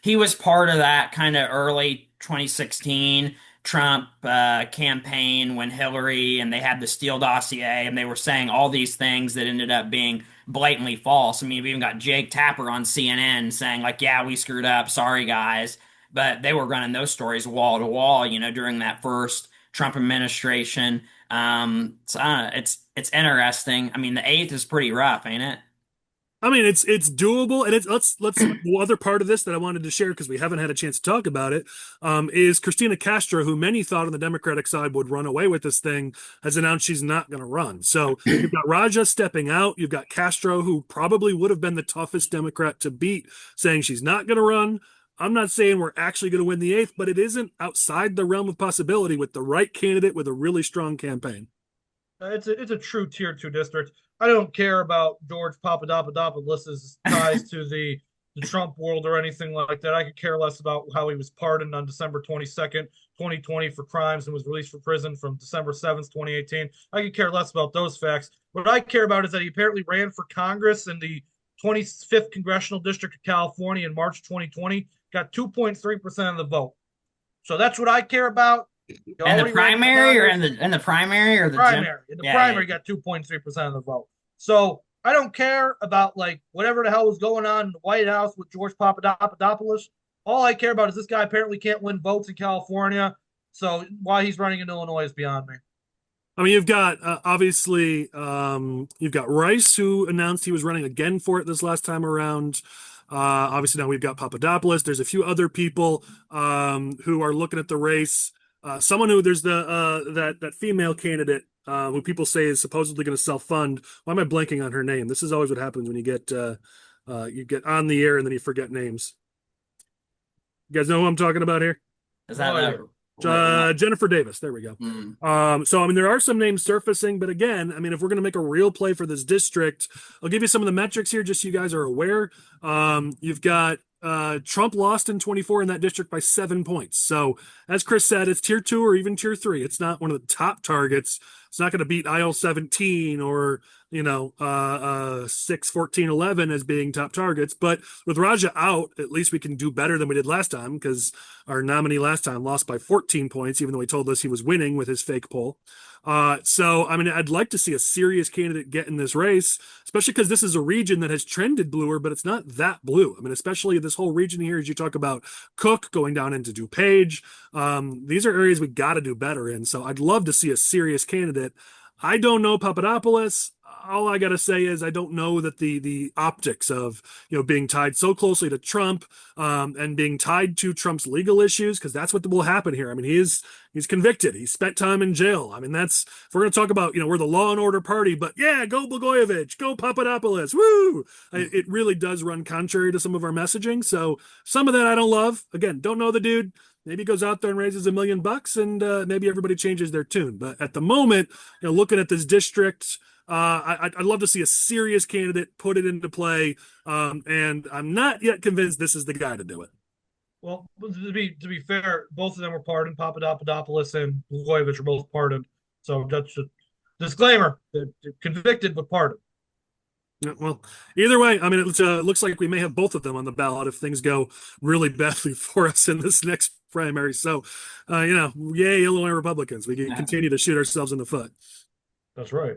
He was part of that kind of early 2016 Trump campaign when Hillary and they had the Steele dossier and they were saying all these things that ended up being blatantly false. We even got Jake Tapper on CNN saying, like, yeah, we screwed up. Sorry, guys. But they were running those stories wall to wall, during that first Trump administration. It's interesting. The 8th is pretty rough, ain't it? It's doable, and let's the other part of this that I wanted to share, because we haven't had a chance to talk about it, is Christina Castro, who many thought on the Democratic side would run away with this thing, has announced she's not going to run. So you've got Raja stepping out, you've got Castro, who probably would have been the toughest Democrat to beat, saying she's not going to run. I'm not saying we're actually going to win the 8th, but it isn't outside the realm of possibility with the right candidate with a really strong campaign. It's a true tier 2 district. I don't care about George Papadopoulos' ties to the the Trump world or anything like that. I could care less about how he was pardoned on December 22nd, 2020 for crimes and was released from prison from December 7th, 2018. I could care less about those facts. What I care about is that he apparently ran for Congress in the 25th Congressional District of California in March 2020, got 2.3% of the vote. So that's what I care about. And the primary or in the primary or the primary. In the primary, got 2.3% of the vote. So I don't care about like whatever the hell was going on in the White House with George Papadopoulos. All I care about is this guy apparently can't win votes in California. So why he's running in Illinois is beyond me. I mean, you've got obviously you've got Rice, who announced he was running again for it this last time around. Obviously now we've got Papadopoulos. There's a few other people who are looking at the race. Someone who there's that female candidate who people say is supposedly going to self-fund. Why am I blanking on her name? This is always what happens when you get on the air and then you forget names. You guys know who I'm talking about here? Is that Jennifer Davis? There we go. So I mean, there are some names surfacing, but again, I mean, if we're going to make a real play for this district, I'll give you some of the metrics here, just so you guys are aware. You've got Trump lost in 24 in that district by 7 points. So as Chris said, it's tier 2 or even tier 3. It's not one of the top targets. It's not going to beat IL 17 or 6, 14, 11 as being top targets. But with Raja out, at least we can do better than we did last time, because our nominee last time lost by 14 points, even though he told us he was winning with his fake poll. So, I mean, I'd like to see a serious candidate get in this race, especially because this is a region that has trended bluer, but it's not that blue. I mean, especially this whole region here, as you talk about Cook going down into DuPage. These are areas we got to do better in. So I'd love to see a serious candidate. I don't know Papadopoulos. All I got to say is I don't know that the optics of being tied so closely to Trump and being tied to Trump's legal issues, because that's what will happen here. I mean, he's convicted. He spent time in jail. I mean, that's, if we're going to talk about, we're the law and order party, but yeah, go Blagojevich, go Papadopoulos, woo! It really does run contrary to some of our messaging. So some of that I don't love. Again, don't know the dude. Maybe he goes out there and raises $1 million and maybe everybody changes their tune. But at the moment, looking at this district, I'd love to see a serious candidate put it into play. And I'm not yet convinced this is the guy to do it. Well, to be fair, both of them were pardoned. Papadopoulos and Blagojevich are both pardoned. So that's a disclaimer: they're convicted but pardoned. Yeah, well, either way, I mean, it looks like we may have both of them on the ballot if things go really badly for us in this next primary. So, yay, Illinois Republicans. We can continue to shoot ourselves in the foot. That's right.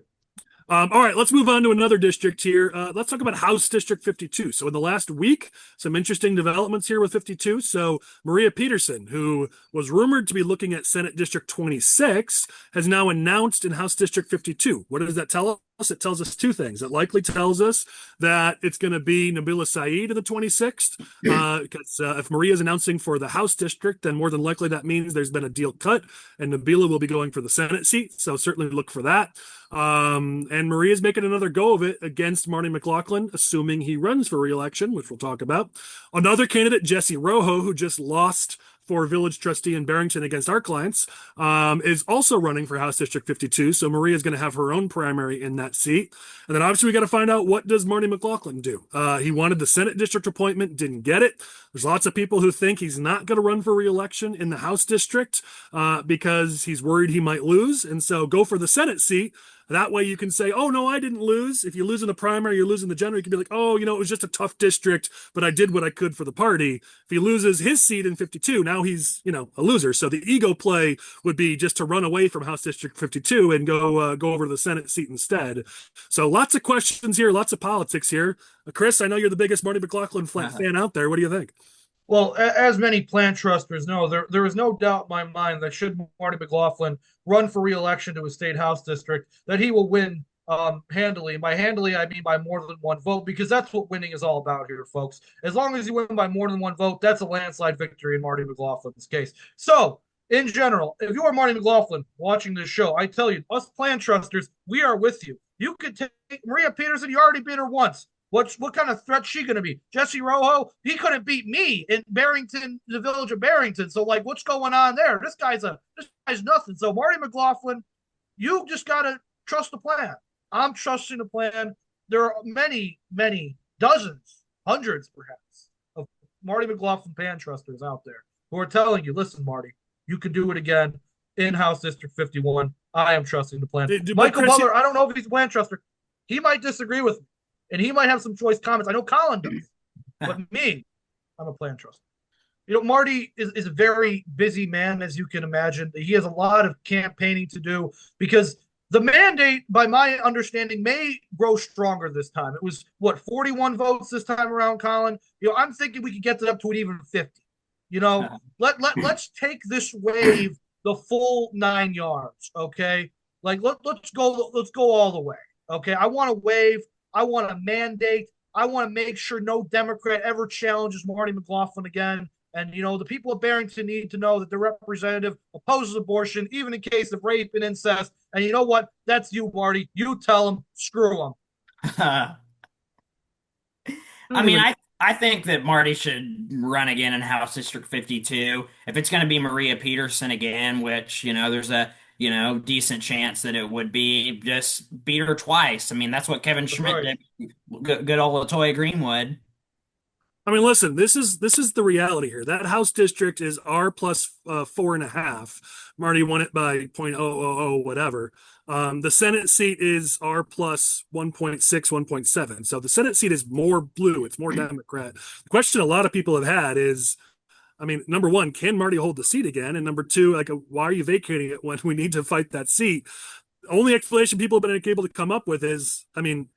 All right, let's move on to another district here. Let's talk about House District 52. So in the last week, some interesting developments here with 52. So Maria Peterson, who was rumored to be looking at Senate District 26, has now announced in House District 52. What does that tell us? It tells us two things. It likely tells us that it's going to be Nabila Saeed in the 26th, because if Maria is announcing for the House District, then more than likely that means there's been a deal cut, and Nabila will be going for the Senate seat. So certainly look for that. And Maria's making another go of it against Marty McLaughlin, assuming he runs for re-election, which we'll talk about. Another candidate, Jesse Rojo, who just lost for village trustee in Barrington against our clients, is also running for House District 52. So Maria's going to have her own primary in that seat. And then obviously we got to find out, what does Marty McLaughlin do? He wanted the Senate district appointment, didn't get it. There's lots of people who think he's not going to run for re-election in the House district because he's worried he might lose. And so go for the Senate seat. That way you can say, oh, no, I didn't lose. If you lose in the primary, you're losing the general. You can be like, oh, it was just a tough district, but I did what I could for the party. If he loses his seat in 52, now he's, a loser. So the ego play would be just to run away from House District 52 and go over to the Senate seat instead. So lots of questions here, lots of politics here. Chris, I know you're the biggest Marty McLaughlin fan out there. What do you think? Well, as many plant trusters know, there is no doubt in my mind that should Marty McLaughlin run for re-election to a state house district, that he will win handily. By handily, I mean by more than one vote, because that's what winning is all about here, folks. As long as you win by more than one vote, that's a landslide victory in Marty McLaughlin's case. So, in general, if you are Marty McLaughlin watching this show, I tell you, us plant trusters, we are with you. You could take Maria Peterson. You already beat her once. What kind of threat's she going to be? Jesse Rojo, he couldn't beat me in Barrington, the village of Barrington. So, what's going on there? This guy's nothing. So, Marty McLaughlin, you just got to trust the plan. I'm trusting the plan. There are many, many, dozens, hundreds perhaps, Marty McLaughlin pan trusters out there who are telling you, listen, Marty, you can do it again in House District 51. I am trusting the plan. Michael Chris, Butler, I don't know if he's a plan truster. He might disagree with me, and he might have some choice comments. I know Collin does, but me, I'm a plan truster. You know, Marty is a very busy man, as you can imagine. He has a lot of campaigning to do because the mandate, by my understanding, may grow stronger this time. It was, what, 41 votes this time around, Collin? You know, I'm thinking we could get it up to an even 50. You know, let's take this wave the full 9 yards, okay? Like, let's go all the way, okay? I want a wave. I want a mandate. I want to make sure no Democrat ever challenges Marty McLaughlin again. And, you know, the people of Barrington need to know that the representative opposes abortion, even in case of rape and incest. And you know what? That's you, Marty. You tell them, screw them. I mean, I think that Marty should run again in House District 52. If it's going to be Maria Peterson again, which, you know, there's a, you know, decent chance that it would be, just beat her twice. I mean, that's what Kevin Schmidt did. Good old Latoya Greenwood. I mean, listen, this is the reality here. That House district is R plus 4.5. Marty won it by 0.000 whatever. The Senate seat is R plus 1.6, 1.7. So the Senate seat is more blue. It's more Democrat. The question a lot of people have had is, I mean, number one, can Marty hold the seat again? And number two, like, why are you vacating it when we need to fight that seat? The only explanation people have been able to come up with is, I mean,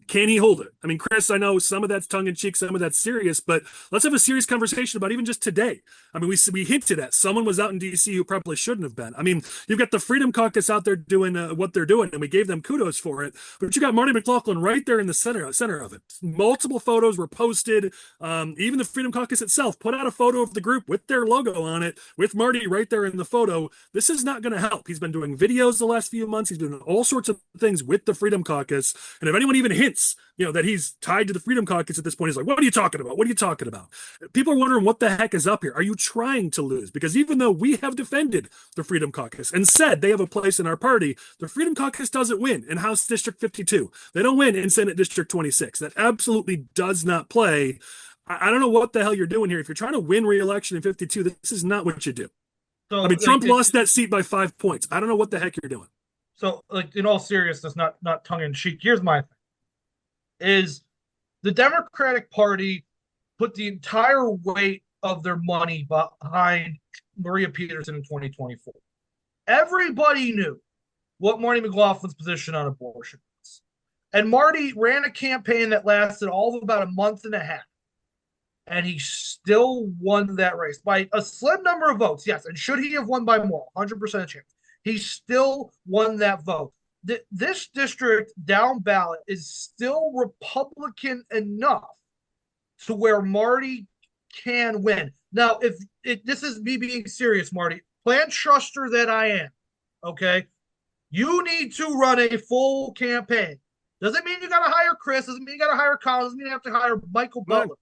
can he hold it? I mean, Chris, I know some of that's tongue in cheek, some of that's serious, but let's have a serious conversation about even just today. I mean, we hinted at someone was out in D.C. who probably shouldn't have been. I mean, you've got the Freedom Caucus out there doing what they're doing, and we gave them kudos for it. But you got Marty McLaughlin right there in the center of it. Multiple photos were posted. Even the Freedom Caucus itself put out a photo of the group with their logo on it, with Marty right there in the photo. This is not going to help. He's been doing videos the last few months. He's doing all sorts of things with the Freedom Caucus, and if anyone even hints, you know, that he's tied to the Freedom Caucus at this point, he's like, what are you talking about? What are you talking about? People are wondering what the heck is up here. Are you trying to lose? Because even though we have defended the Freedom Caucus and said they have a place in our party, the Freedom Caucus doesn't win in House District 52. They don't win in Senate District 26. That absolutely does not play. I don't know what the hell you're doing here. If you're trying to win re-election in 52, this is not what you do. So, I mean, Trump lost that seat by 5 points. I don't know what the heck you're doing. So, like, in all seriousness, not tongue in cheek, here's my thing. Is the Democratic Party put the entire weight of their money behind Maria Peterson in 2024. Everybody knew what Marty McLaughlin's position on abortion was. And Marty ran a campaign that lasted all of about a month and a half. And he still won that race by a slim number of votes. Yes, and should he have won by more? 100% chance. He still won that vote. This district down ballot is still Republican enough to where Marty can win. Now, if this is me being serious, Marty, plan truster that I am, okay? You need to run a full campaign. Doesn't mean you got to hire Chris. Doesn't mean you got to hire Collin. Doesn't mean you have to hire Michael Butler.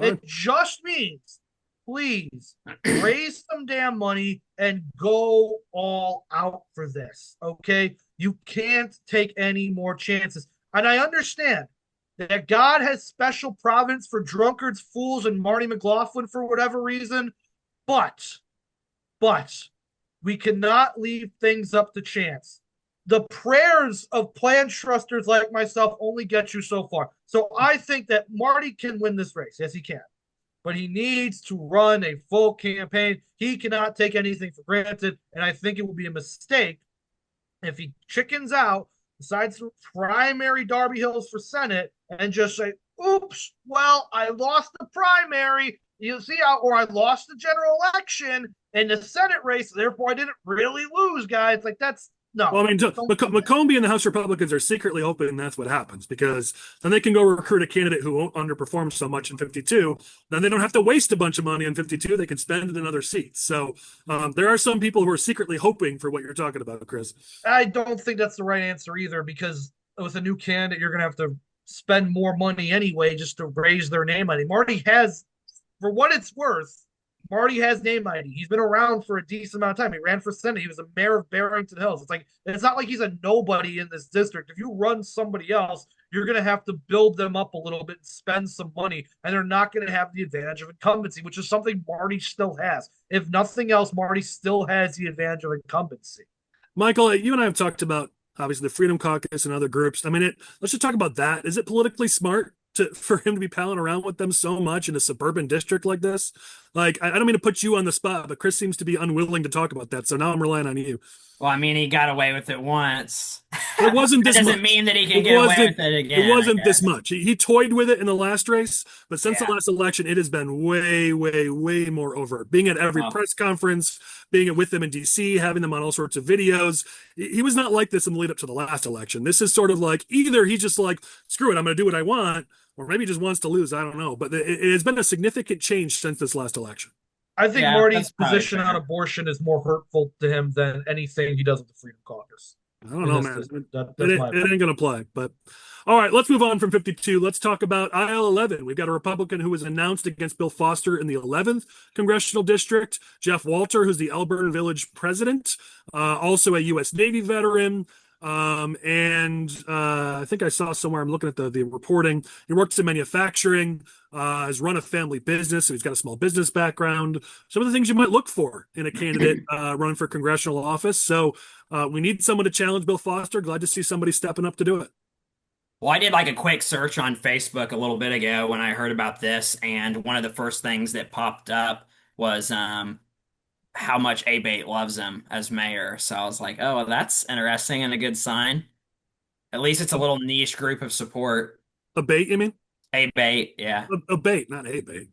It just means, please, raise some damn money and go all out for this, okay? You can't take any more chances. And I understand that God has special providence for drunkards, fools, and Marty McLaughlin for whatever reason, but we cannot leave things up to chance. The prayers of plan trusters like myself only get you so far. So I think that Marty can win this race. Yes, he can. But he needs to run a full campaign. He cannot take anything for granted, and I think it will be a mistake if he chickens out, decides to primary Darby Hills for Senate, and just say, oops, well, I lost the primary, you see how, or I lost the general election in the Senate race, therefore I didn't really lose, guys. Like, that's, no. Well, I mean, McCombie and the House Republicans are secretly hoping that's what happens, because then they can go recruit a candidate who won't underperform so much in 52. Then they don't have to waste a bunch of money on 52. They can spend it in other seats. So there are some people who are secretly hoping for what you're talking about, Chris. I don't think that's the right answer either, because with a new candidate, you're going to have to spend more money anyway just to raise their name. I mean, Marty has, for what it's worth, Marty has name ID. He's been around for a decent amount of time. He ran for Senate. He was a mayor of Barrington Hills. It's not like he's a nobody in this district. If you run somebody else, you're going to have to build them up a little bit and spend some money, and they're not going to have the advantage of incumbency, which is something Marty still has. If nothing else, Marty still has the advantage of incumbency. Michael, you and I have talked about obviously the Freedom Caucus and other groups. I mean, let's just talk about that. Is it politically smart for him to be palling around with them so much in a suburban district like this? Like, I don't mean to put you on the spot, but Chris seems to be unwilling to talk about that. So now I'm relying on you. Well, I mean, he got away with it once. It wasn't this That much. doesn't mean that he can get away with it again. It wasn't this much. He toyed with it in the last race, but since the Yeah. last election, it has been way, way, way more overt. Being at every press conference, being with them in DC, having them on all sorts of videos. He was not like this in the lead up to the last election. This is sort of like either he's just like, screw it, I'm going to do what I want, or maybe he just wants to lose. I don't know. But it has been a significant change since this last election. I think Yeah, Marty's that's probably position fair. on abortion is more hurtful to him than anything he does with the Freedom Caucus. I don't know, In this man. district. It ain't going to play. But all right, let's move on from 52. Let's talk about IL 11. We've got a Republican who was announced against Bill Foster in the 11th congressional district. Jeff Walter, who's the Elburn Village president, also a U.S. Navy veteran. I think I saw somewhere, I'm looking at the reporting, he works in manufacturing, has run a family business, so he's got a small business background. Some of the things you might look for in a candidate running for congressional office. So we need someone to challenge Bill Foster. Glad to see somebody stepping up to do it. Well, I did like a quick search on Facebook a little bit ago when I heard about this, and one of the first things that popped up was how much Ahhh loves him as mayor. So I was like, oh, well, that's interesting and a good sign. At least it's a little niche group of support. A bait, you mean? Ahhh, yeah. A bait, not a bait.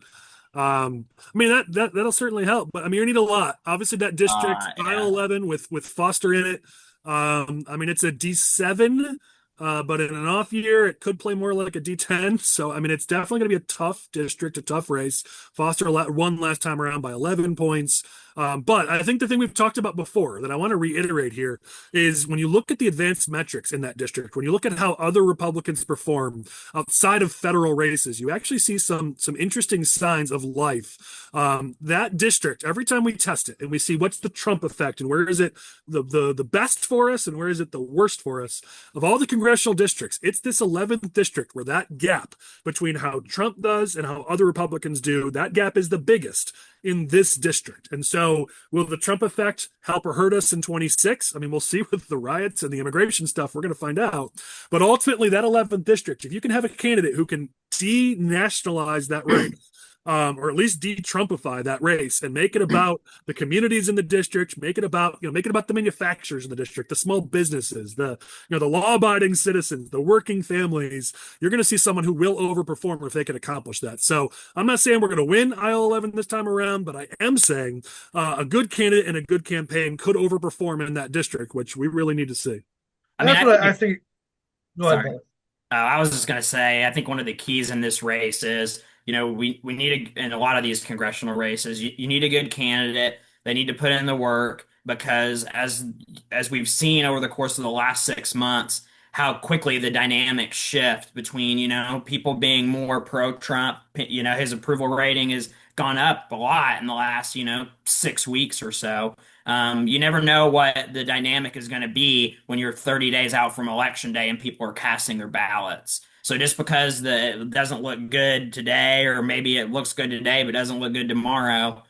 I mean that'll certainly help, but I mean you need a lot. Obviously, that district, Yeah. aisle 11 with Foster in it. I mean it's a D7, but in an off year it could play more like a D10. So I mean it's definitely going to be a tough district, a tough race. Foster won last time around by 11 points. But I think the thing we've talked about before that I want to reiterate here is when you look at the advanced metrics in that district, when you look at how other Republicans perform outside of federal races, you actually see some interesting signs of life. That district, every time we test it and we see what's the Trump effect and where is it the best for us and where is it the worst for us, of all the congressional districts, it's this 11th district where that gap between how Trump does and how other Republicans do, that gap is the biggest in this district. And so will the Trump effect help or hurt us in 26? I mean, we'll see with the riots and the immigration stuff. We're going to find out. But ultimately, that 11th district, if you can have a candidate who can denationalize that race, or at least de-Trumpify that race and make it about the communities in the district, make it about the manufacturers in the district, the small businesses, the law-abiding citizens, the working families, you're going to see someone who will overperform if they can accomplish that. So I'm not saying we're going to win aisle 11 this time around, but I am saying a good candidate and a good campaign could overperform in that district, which we really need to see. That's what I think. Go ahead, Sorry. Paul. I was just going to say, I think one of the keys in this race is, we need in a lot of these congressional races, you need a good candidate. They need to put in the work because as we've seen over the course of the last 6 months, how quickly the dynamics shift between, people being more pro-Trump, his approval rating has gone up a lot in the last, 6 weeks or so. You never know what the dynamic is going to be when you're 30 days out from election day and people are casting their ballots. So just because it doesn't look good today, or maybe it looks good today but doesn't look good tomorrow,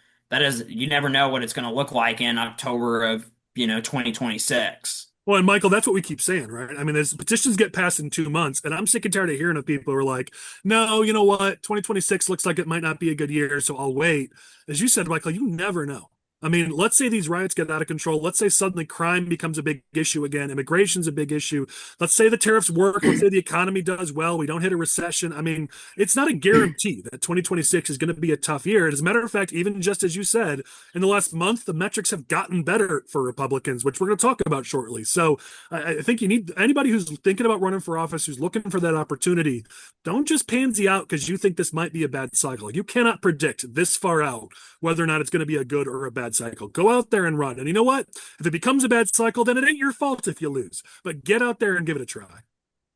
you never know what it's going to look like in October of 2026. Well, and Michael, that's what we keep saying, right? I mean, as petitions get passed in 2 months, and I'm sick and tired of hearing of people who are like, no, you know what? 2026 looks like it might not be a good year, so I'll wait. As you said, Michael, you never know. I mean, let's say these riots get out of control. Let's say suddenly crime becomes a big issue again. Immigration's a big issue. Let's say the tariffs work. Let's say the economy does well. We don't hit a recession. I mean, it's not a guarantee that 2026 is going to be a tough year. As a matter of fact, even just as you said, in the last month, the metrics have gotten better for Republicans, which we're going to talk about shortly. So I think you need anybody who's thinking about running for office, who's looking for that opportunity, don't just pansy out because you think this might be a bad cycle. You cannot predict this far out whether or not it's going to be a good or a bad cycle. Go out there and run. And you know what? If it becomes a bad cycle, then it ain't your fault if you lose. But get out there and give it a try.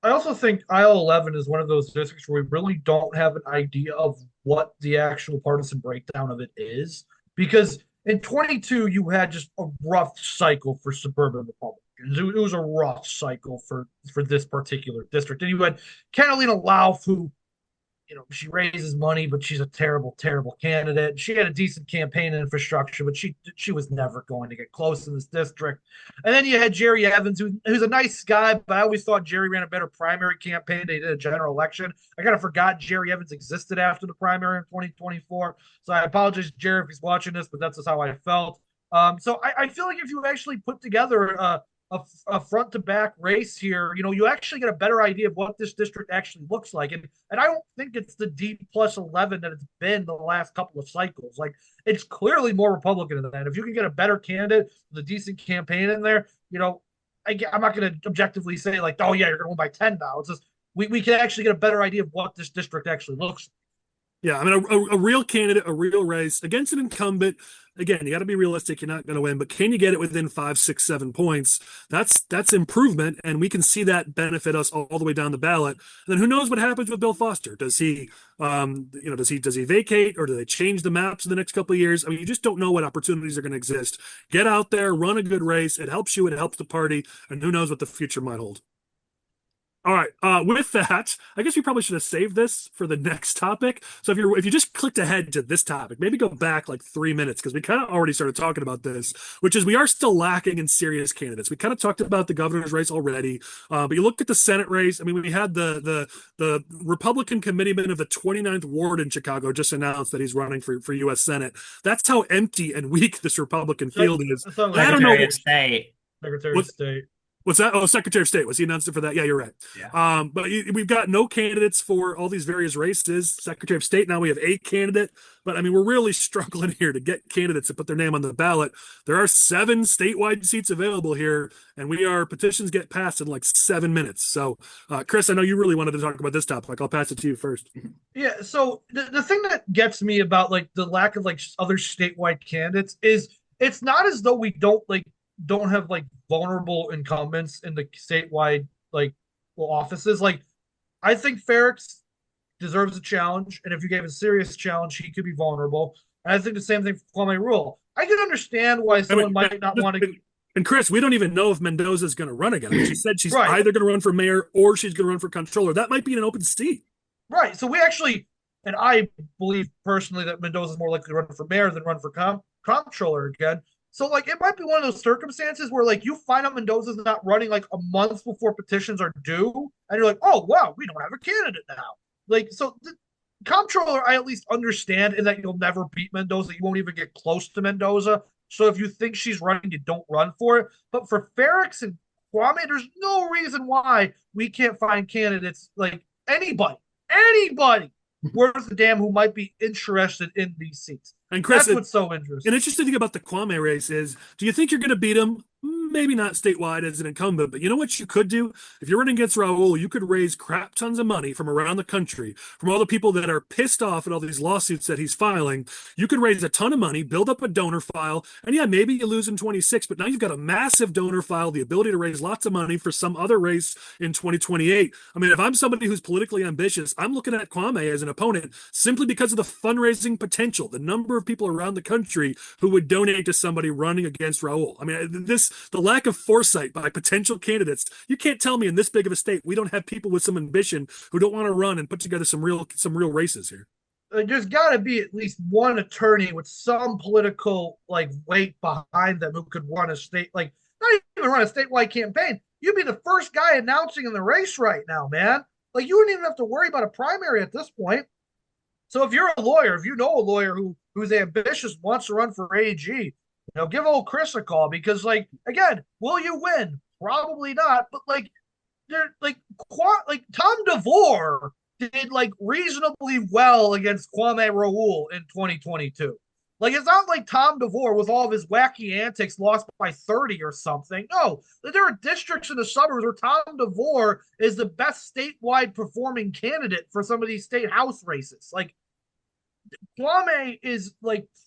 I also think aisle 11 is one of those districts where we really don't have an idea of what the actual partisan breakdown of it is. because in 22 you had just a rough cycle for suburban Republicans. It was a rough cycle for this particular district, and you had Catalina Lauf, who she raises money, but she's a terrible, terrible candidate. She had a decent campaign infrastructure, but she was never going to get close in this district. And then you had Jerry Evans, who's a nice guy, but I always thought Jerry ran a better primary campaign. They did a general election. I kind of forgot Jerry Evans existed after the primary in 2024. So I apologize, Jerry, if he's watching this, but that's just how I felt. So I feel like if you actually put together a front to back race here, you actually get a better idea of what this district actually looks like. And I don't think it's the D plus 11 that it's been the last couple of cycles. Like, it's clearly more Republican than that. If you can get a better candidate with a decent campaign in there, I'm not going to objectively say like, oh yeah, you're going to win by 10 now. It's just we can actually get a better idea of what this district actually looks like. Yeah, I mean, a real candidate, a real race against an incumbent. Again, you got to be realistic. You're not going to win, but can you get it within 5, 6, 7 points? That's improvement, and we can see that benefit us all the way down the ballot. And then who knows what happens with Bill Foster? Does he, does he vacate, or do they change the maps in the next couple of years? I mean, you just don't know what opportunities are going to exist. Get out there, run a good race. It helps you. It helps the party, and who knows what the future might hold. All right. With that, I guess we probably should have saved this for the next topic. So if you just clicked ahead to this topic, maybe go back like 3 minutes, because we kind of already started talking about this, which is we are still lacking in serious candidates. We kind of talked about the governor's race already, but you look at the Senate race. I mean, we had the Republican committeeman of the 29th ward in Chicago just announced that he's running for U.S. Senate. That's how empty and weak this Republican field is. I don't know. Secretary of State. What's that? Oh, Secretary of State. Was he announced it for that? Yeah, you're right. Yeah. But we've got no candidates for all these various races. Secretary of State, now we have a candidate. But I mean, we're really struggling here to get candidates to put their name on the ballot. There are 7 statewide seats available here, and petitions get passed in like 7 minutes. So, Chris, I know you really wanted to talk about this topic. I'll pass it to you first. Yeah. So the thing that gets me about like the lack of like other statewide candidates is it's not as though we don't have like vulnerable incumbents in the statewide offices. Like, I think Ferrix deserves a challenge, and if you gave a serious challenge, he could be vulnerable. And I think the same thing for Kwame Rule. I can understand why someone might not want to. And Chris, we don't even know if Mendoza is going to run again. I mean, she said she's right. Either going to run for mayor or she's going to run for comptroller. That might be an open seat. Right. So we actually, and I believe personally that Mendoza is more likely to run for mayor than run for comptroller again. So, like, it might be one of those circumstances where, like, you find out Mendoza's not running, like, a month before petitions are due, and you're like, oh, wow, we don't have a candidate now. Like, so, comptroller, I at least understand in that you'll never beat Mendoza. You won't even get close to Mendoza. So, if you think she's running, you don't run for it. But for Ferrix and Kwame, there's no reason why we can't find candidates, like, anybody worth a damn who might be interested in these seats. And Chris, that's what's so interesting. An interesting thing about the Kwame race is, do you think you're going to beat him? Maybe not statewide as an incumbent, but you know what you could do? If you're running against Raul, you could raise crap tons of money from around the country, from all the people that are pissed off at all these lawsuits that he's filing. You could raise a ton of money, build up a donor file, and yeah, maybe you lose in 26, but now you've got a massive donor file, the ability to raise lots of money for some other race in 2028. I mean, if I'm somebody who's politically ambitious, I'm looking at Kwame as an opponent simply because of the fundraising potential, the number of people around the country who would donate to somebody running against Raul. I mean, the lack of foresight by potential candidates. You can't tell me in this big of a state we don't have people with some ambition who don't want to run and put together some real races here. There's got to be at least one attorney with some political weight behind them who could run a state, not even run a statewide campaign. You'd be the first guy announcing in the race right now, man. Like, you wouldn't even have to worry about a primary at this point. So if you're a lawyer, if you know a lawyer who's ambitious, wants to run for AG, give old Chris a call, because, again, will you win? Probably not. But Tom DeVore did reasonably well against Kwame Raul in 2022. It's not like Tom DeVore, with all of his wacky antics, lost by 30 or something. No, there are districts in the suburbs where Tom DeVore is the best statewide performing candidate for some of these state house races. Kwame is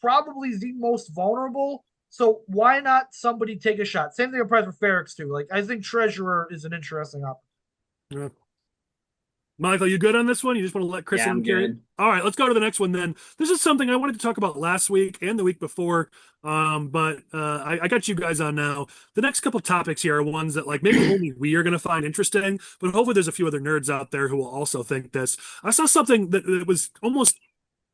probably the most vulnerable. So why not somebody take a shot? Same thing applies for Ferrix too. I think treasurer is an interesting option. Yeah. Michael, you good on this one? You just want to let Chris Yeah, and I'm carry it? good. All right, let's go to the next one then. This is something I wanted to talk about last week and the week before, but I got you guys on now. The next couple topics here are ones that like maybe only we are going to find interesting, but hopefully there's a few other nerds out there who will also think this. I saw something that was almost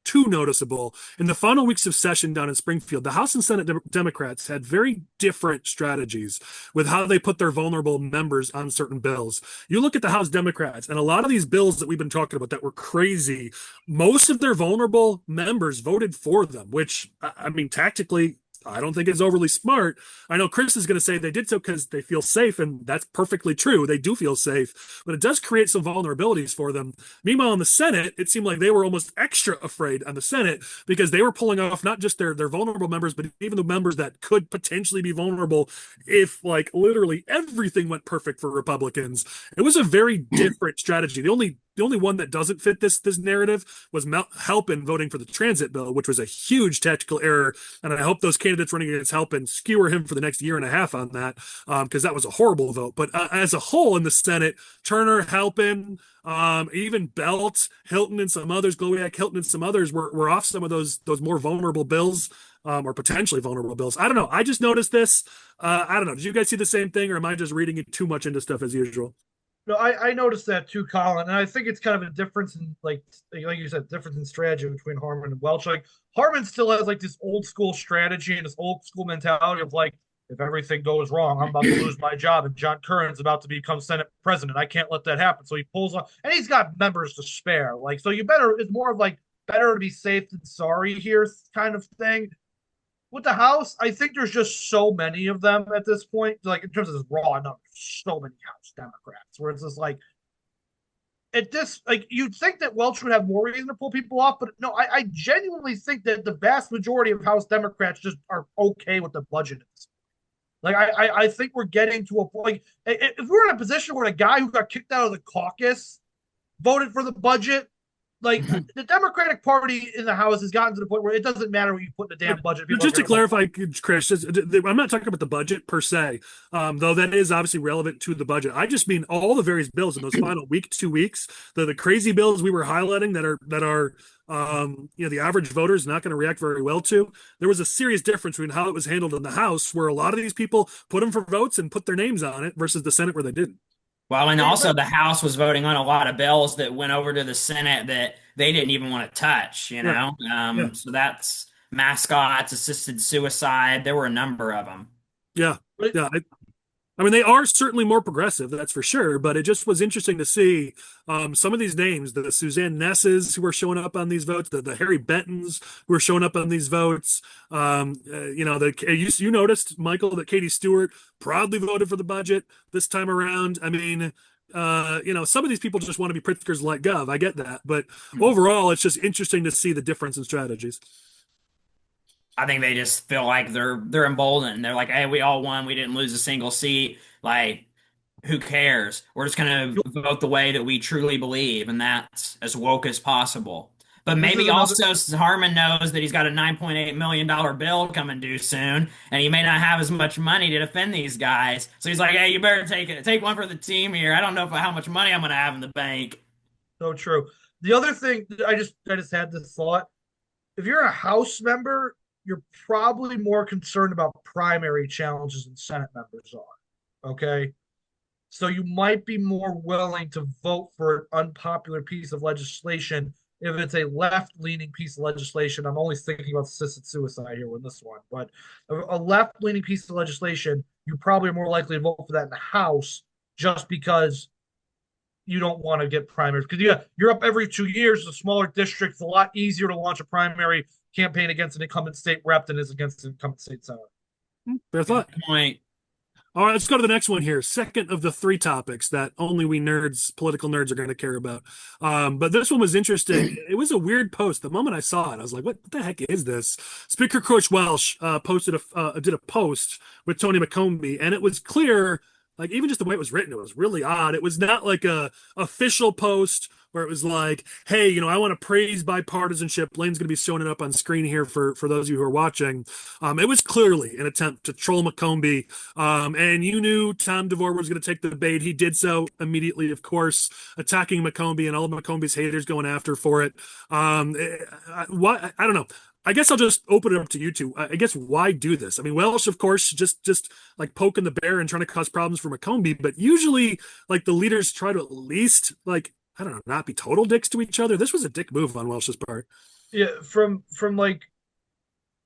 too noticeable. In the final weeks of session down in Springfield, the House and Senate Democrats had very different strategies with how they put their vulnerable members on certain bills. You look at the House Democrats, and a lot of these bills that we've been talking about that were crazy, most of their vulnerable members voted for them, which, I mean, tactically, I don't think it's overly smart. I know Chris is going to say they did so because they feel safe, and that's perfectly true. They do feel safe, but it does create some vulnerabilities for them. Meanwhile, in the Senate, it seemed like they were almost extra afraid on the Senate because they were pulling off not just their vulnerable members, but even the members that could potentially be vulnerable if, like, literally everything went perfect for Republicans. It was a very different strategy. The only one that doesn't fit this narrative was Halpin voting for the transit bill, which was a huge tactical error. And I hope those candidates running against Halpin skewer him for the next year and a half on that, because that was a horrible vote. But as a whole in the Senate, Turner, Halpin, even Belt, Hilton, and some others, Glowiak, Hilton, and some others were off some of those more vulnerable bills. Or potentially vulnerable bills. I don't know. I just noticed this. I don't know. Did you guys see the same thing, or am I just reading it too much into stuff as usual? No, I noticed that too, Colin, and I think it's kind of a difference in like you said, difference in strategy between Harmon and Welch. Like Harmon still has like this old school strategy and this old school mentality of like, if everything goes wrong, I'm about to lose my job, and John Curran's about to become Senate president. I can't let that happen. So he pulls on, and he's got members to spare. Like, so you better. It's more of like better to be safe than sorry here kind of thing. With the House, I think there's just so many of them at this point. Like in terms of raw numbers, so many House Democrats. Where it's just like at this, like you'd think that Welch would have more reason to pull people off, but no, I genuinely think that the vast majority of House Democrats just are okay with the budget. Like I think we're getting to a point. Like if we're in a position where a guy who got kicked out of the caucus voted for the budget, like the Democratic Party in the House has gotten to the point where it doesn't matter what you put in the damn budget. Just to clarify, Chris, I'm not talking about the budget per se, though that is obviously relevant to the budget. I just mean all the various bills in those final week, 2 weeks, the crazy bills we were highlighting that are the average voter is not going to react very well to. There was a serious difference between how it was handled in the House, where a lot of these people put them for votes and put their names on it, versus the Senate where they didn't. Well, and also the House was voting on a lot of bills that went over to the Senate that they didn't even want to touch, you know? Yeah. So that's mascots, assisted suicide. There were a number of them. Yeah. Yeah. I mean, they are certainly more progressive, that's for sure. But it just was interesting to see some of these names, the Suzanne Nesses who were showing up on these votes, the Harry Bentons who were showing up on these votes. You noticed, Michael, that Katie Stewart proudly voted for the budget this time around. I mean, some of these people just want to be Pritzker's like gov. I get that, but overall, it's just interesting to see the difference in strategies. I think they just feel like they're emboldened. They're like, hey, we all won. We didn't lose a single seat. Like, who cares? We're just gonna vote the way that we truly believe, and that's as woke as possible. But maybe also Harmon knows that he's got a $9.8 million bill coming due soon, and he may not have as much money to defend these guys. So he's like, hey, you better take one for the team here. I don't know how much money I'm gonna have in the bank. So true. The other thing, I just had this thought. If you're a House member, you're probably more concerned about primary challenges than Senate members are. Okay. So you might be more willing to vote for an unpopular piece of legislation if it's a left leaning piece of legislation. I'm only thinking about assisted suicide here with this one, but a left leaning piece of legislation, you probably are more likely to vote for that in the House just because you don't want to get primaries. Because you're up every 2 years, a smaller district. It's a lot easier to launch a primary campaign against an incumbent state rep than is against an incumbent state senator. Fair thought. Good point. All right, let's go to the next one here. Second of the three topics that only we nerds, political nerds, are going to care about. But this one was interesting. It was a weird post. The moment I saw it, I was like, "What the heck is this?" Speaker Coach Welch did a post with Tony McCombie, and it was clear like even just the way it was written, it was really odd. It was not like a official post where it was like, hey, I want to praise bipartisanship. Blaine's going to be showing it up on screen here for those of you who are watching. It was clearly an attempt to troll McCombie. And you knew Tom DeVore was going to take the bait. He did so immediately, of course, attacking McCombie and all of McCombie's haters going after for it. Why? I don't know. I guess I'll just open it up to you two. I guess why do this? I mean, Welch, of course, just like poking the bear and trying to cause problems for McCombie, but usually like the leaders try to at least like, I don't know, not be total dicks to each other. This was a dick move on Welch's part. Yeah, from like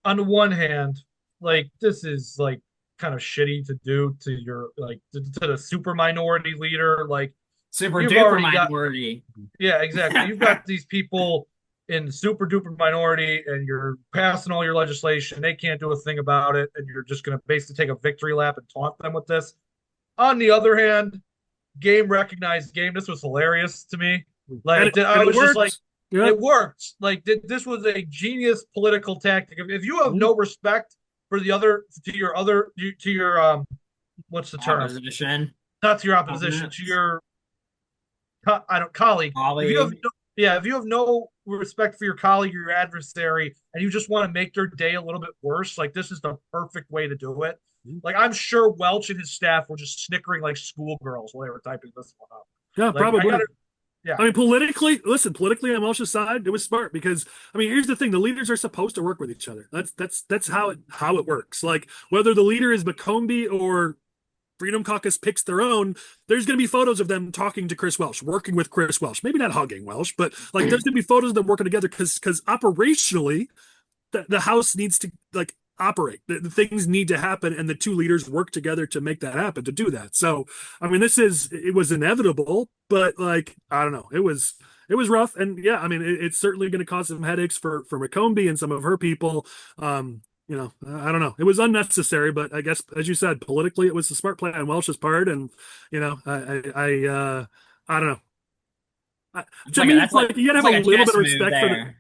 on the one hand, like this is like kind of shitty to do to your like to the super minority leader, like Super you've duper already got minority. yeah, exactly. You've got these people in super duper minority, and you're passing all your legislation. They can't do a thing about it, and you're just going to basically take a victory lap and taunt them with this. On the other hand, game recognized game. This was hilarious to me. Like I was just like, yeah. it worked. Like this was a genius political tactic. If you have no respect for the other to your what's the term? Opposition. Not to your opposition, to your colleague. If you have no respect for your colleague or your adversary, and you just want to make their day a little bit worse, like this is the perfect way to do it. Like I'm sure Welch and his staff were just snickering like schoolgirls while they were typing this one up. Yeah, like, probably. Yeah. I mean, politically on Welch's side, it was smart because I mean, here's the thing: the leaders are supposed to work with each other. That's how it works. Like whether the leader is McCombie or Freedom Caucus picks their own, there's going to be photos of them talking to Chris Welch, working with Chris Welch. Maybe not hugging Welch, but like there's going to be photos of them working together because operationally, the House needs to like operate. The things need to happen, and the two leaders work together to make that happen, to do that. So, I mean, it was inevitable, but like I don't know, it was rough, and yeah, I mean, it's certainly going to cause some headaches for McCombie and some of her people. I don't know. It was unnecessary, but I guess, as you said, politically, it was a smart play on Welch's part, and I don't know. To me, it's like you gotta have a little bit of respect for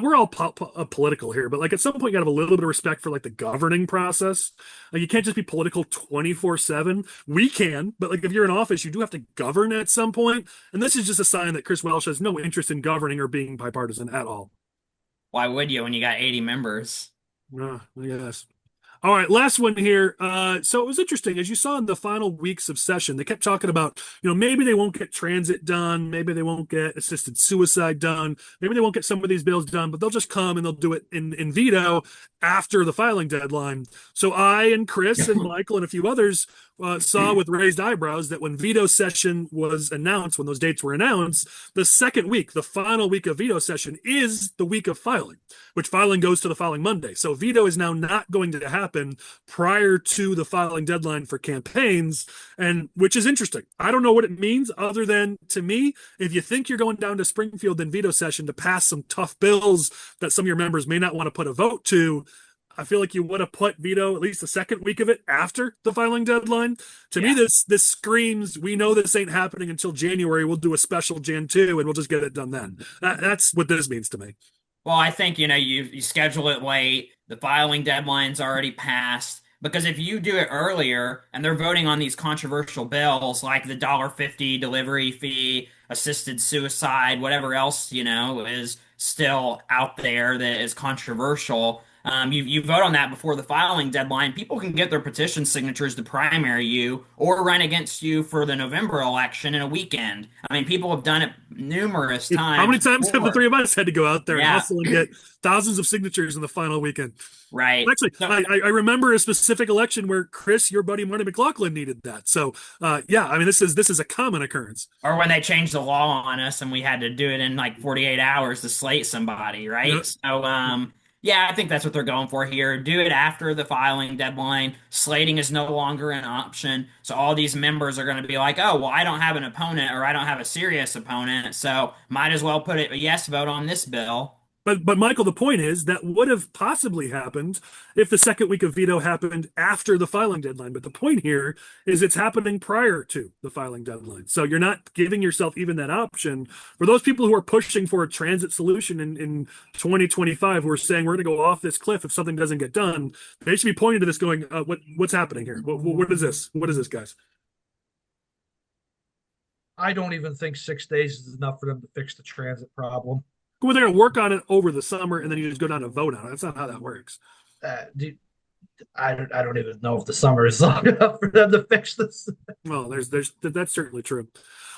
we're all political here, but like at some point you gotta have a little bit of respect for like the governing process. Like you can't just be political 24/7. We can, but like if you're in office, you do have to govern at some point. And this is just a sign that Chris Welch has no interest in governing or being bipartisan at all. Why would you when you got 80 members? I guess. All right, last one here. So it was interesting, as you saw in the final weeks of session, they kept talking about, maybe they won't get transit done, maybe they won't get assisted suicide done, maybe they won't get some of these bills done, but they'll just come and they'll do it in veto after the filing deadline. So I and Chris and Michael and a few others saw with raised eyebrows that when veto session was announced, when those dates were announced, the second week, the final week of veto session is the week of filing, which filing goes to the following Monday. So veto is now not going to happen prior to the filing deadline for campaigns, and which is interesting. I don't know what it means other than, to me, if you think you're going down to Springfield in veto session to pass some tough bills that some of your members may not want to put a vote to, I feel like you would have put veto at least the second week of it after the filing deadline. To me, this screams, we know this ain't happening until January. We'll do a special Jan 2 and we'll just get it done then. That's what this means to me. Well, I think, you schedule it late. The filing deadline's already passed. Because if you do it earlier and they're voting on these controversial bills like the $1.50 delivery fee, assisted suicide, whatever else, is still out there that is controversial, you vote on that before the filing deadline, people can get their petition signatures to primary you or run against you for the November election in a weekend. I mean, people have done it numerous times. How many times have the three of us had to go out there and hustle and get thousands of signatures in the final weekend? Right. Actually, I remember a specific election where Chris, your buddy Marty McLaughlin, needed that. So, I mean, this is a common occurrence. Or when they changed the law on us and we had to do it in like 48 hours to slate somebody, right? Yep. So, I think that's what they're going for here. Do it after the filing deadline. Slating is no longer an option. So all these members are going to be like, oh, well, I don't have an opponent or I don't have a serious opponent. So might as well put a yes vote on this bill. But Michael, the point is that would have possibly happened if the second week of veto happened after the filing deadline. But the point here is it's happening prior to the filing deadline. So you're not giving yourself even that option. For those people who are pushing for a transit solution in 2025, who are saying we're going to go off this cliff if something doesn't get done, they should be pointing to this going, what's happening here? What is this? What is this, guys? I don't even think 6 days is enough for them to fix the transit problem. Well, they're going to work on it over the summer, and then you just go down to vote on it. That's not how that works. Do, I don't even know if the summer is long enough for them to fix this. Well, there's that's certainly true.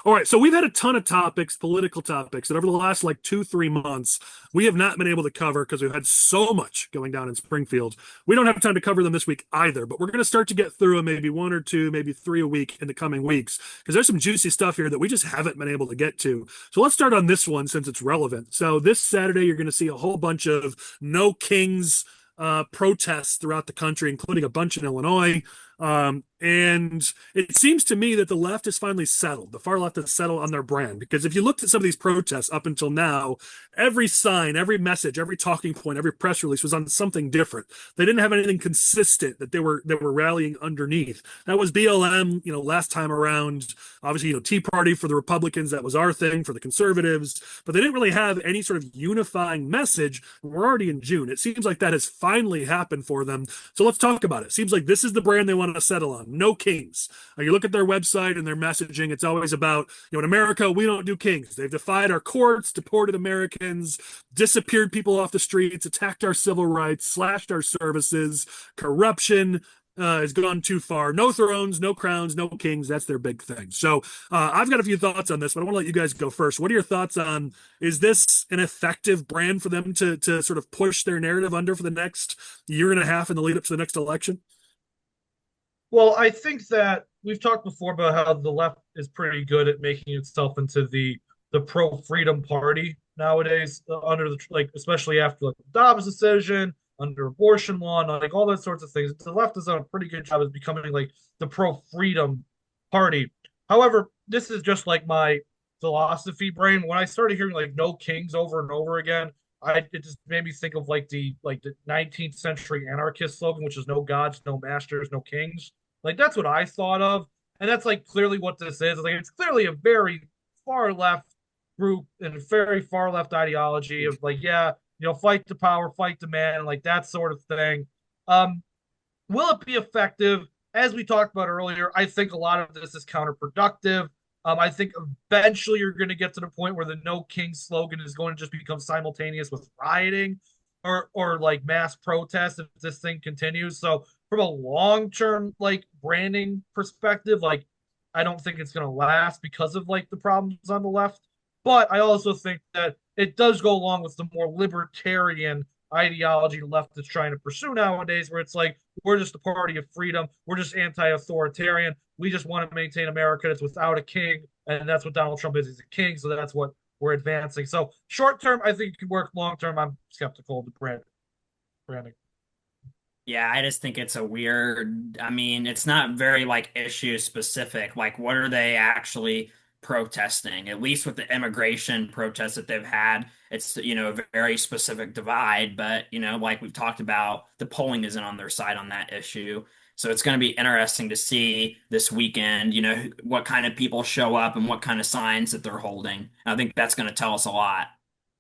All right, so we've had a ton of topics, political topics, that over the last like 2-3 months we have not been able to cover because we've had so much going down in Springfield. We don't have time to cover them this week either, but we're going to start to get through them, maybe one or two, maybe three a week in the coming weeks, because there's some juicy stuff here that we just haven't been able to get to. So let's start on this one since it's relevant. So this Saturday you're going to see a whole bunch of No Kings protests throughout the country, including a bunch in Illinois. And it seems to me that the left has finally settled. The far left has settled on their brand, because if you looked at some of these protests up until now, every sign, every message, every talking point, every press release was on something different. They didn't have anything consistent that they were rallying underneath. That was BLM, last time around. Obviously, Tea Party for the Republicans, that was our thing for the conservatives, but they didn't really have any sort of unifying message. We're already in June. It seems like that has finally happened for them. So let's talk about it. It seems like this is the brand they want to settle on. No kings. You look at their website and their messaging, it's always about, in America, we don't do kings. They've defied our courts, deported Americans, disappeared people off the streets, attacked our civil rights, slashed our services, corruption has gone too far. No thrones, no crowns, no kings. That's their big thing. So I've got a few thoughts on this, but I want to let you guys go first. What are your thoughts on, is this an effective brand for them to sort of push their narrative under for the next year and a half in the lead up to the next election? Well, I think that we've talked before about how the left is pretty good at making itself into the pro freedom party nowadays, under the especially after the Dobbs decision, under abortion law, and like all those sorts of things. The left has done a pretty good job of becoming like the pro freedom party. However, this is just like my philosophy brain. When I started hearing like no kings over and over again, it just made me think of the 19th century anarchist slogan, which is no gods, no masters, no kings. Like that's what I thought of, and that's like clearly what this is. Like it's clearly a very far left group and a very far left ideology of fight the power, fight the man, like that sort of thing. Will it be effective? As we talked about earlier, I think a lot of this is counterproductive. I think eventually you're going to get to the point where the No King slogan is going to just become simultaneous with rioting or like mass protests if this thing continues. So from a long-term branding perspective, I don't think it's going to last because of the problems on the left. But I also think that it does go along with the more libertarian ideology the left is trying to pursue nowadays, where it's like, we're just a party of freedom. We're just anti-authoritarian. We just want to maintain America that's without a king. And that's what Donald Trump is. He's a king. So that's what we're advancing. So short term, I think it could work. Long term, I'm skeptical of the branding. Yeah, I just think it's it's not very issue specific. Like, what are they actually protesting? At least with the immigration protests that they've had, it's, a very specific divide. But, like we've talked about, the polling isn't on their side on that issue. So it's going to be interesting to see this weekend, what kind of people show up and what kind of signs that they're holding. I think that's going to tell us a lot.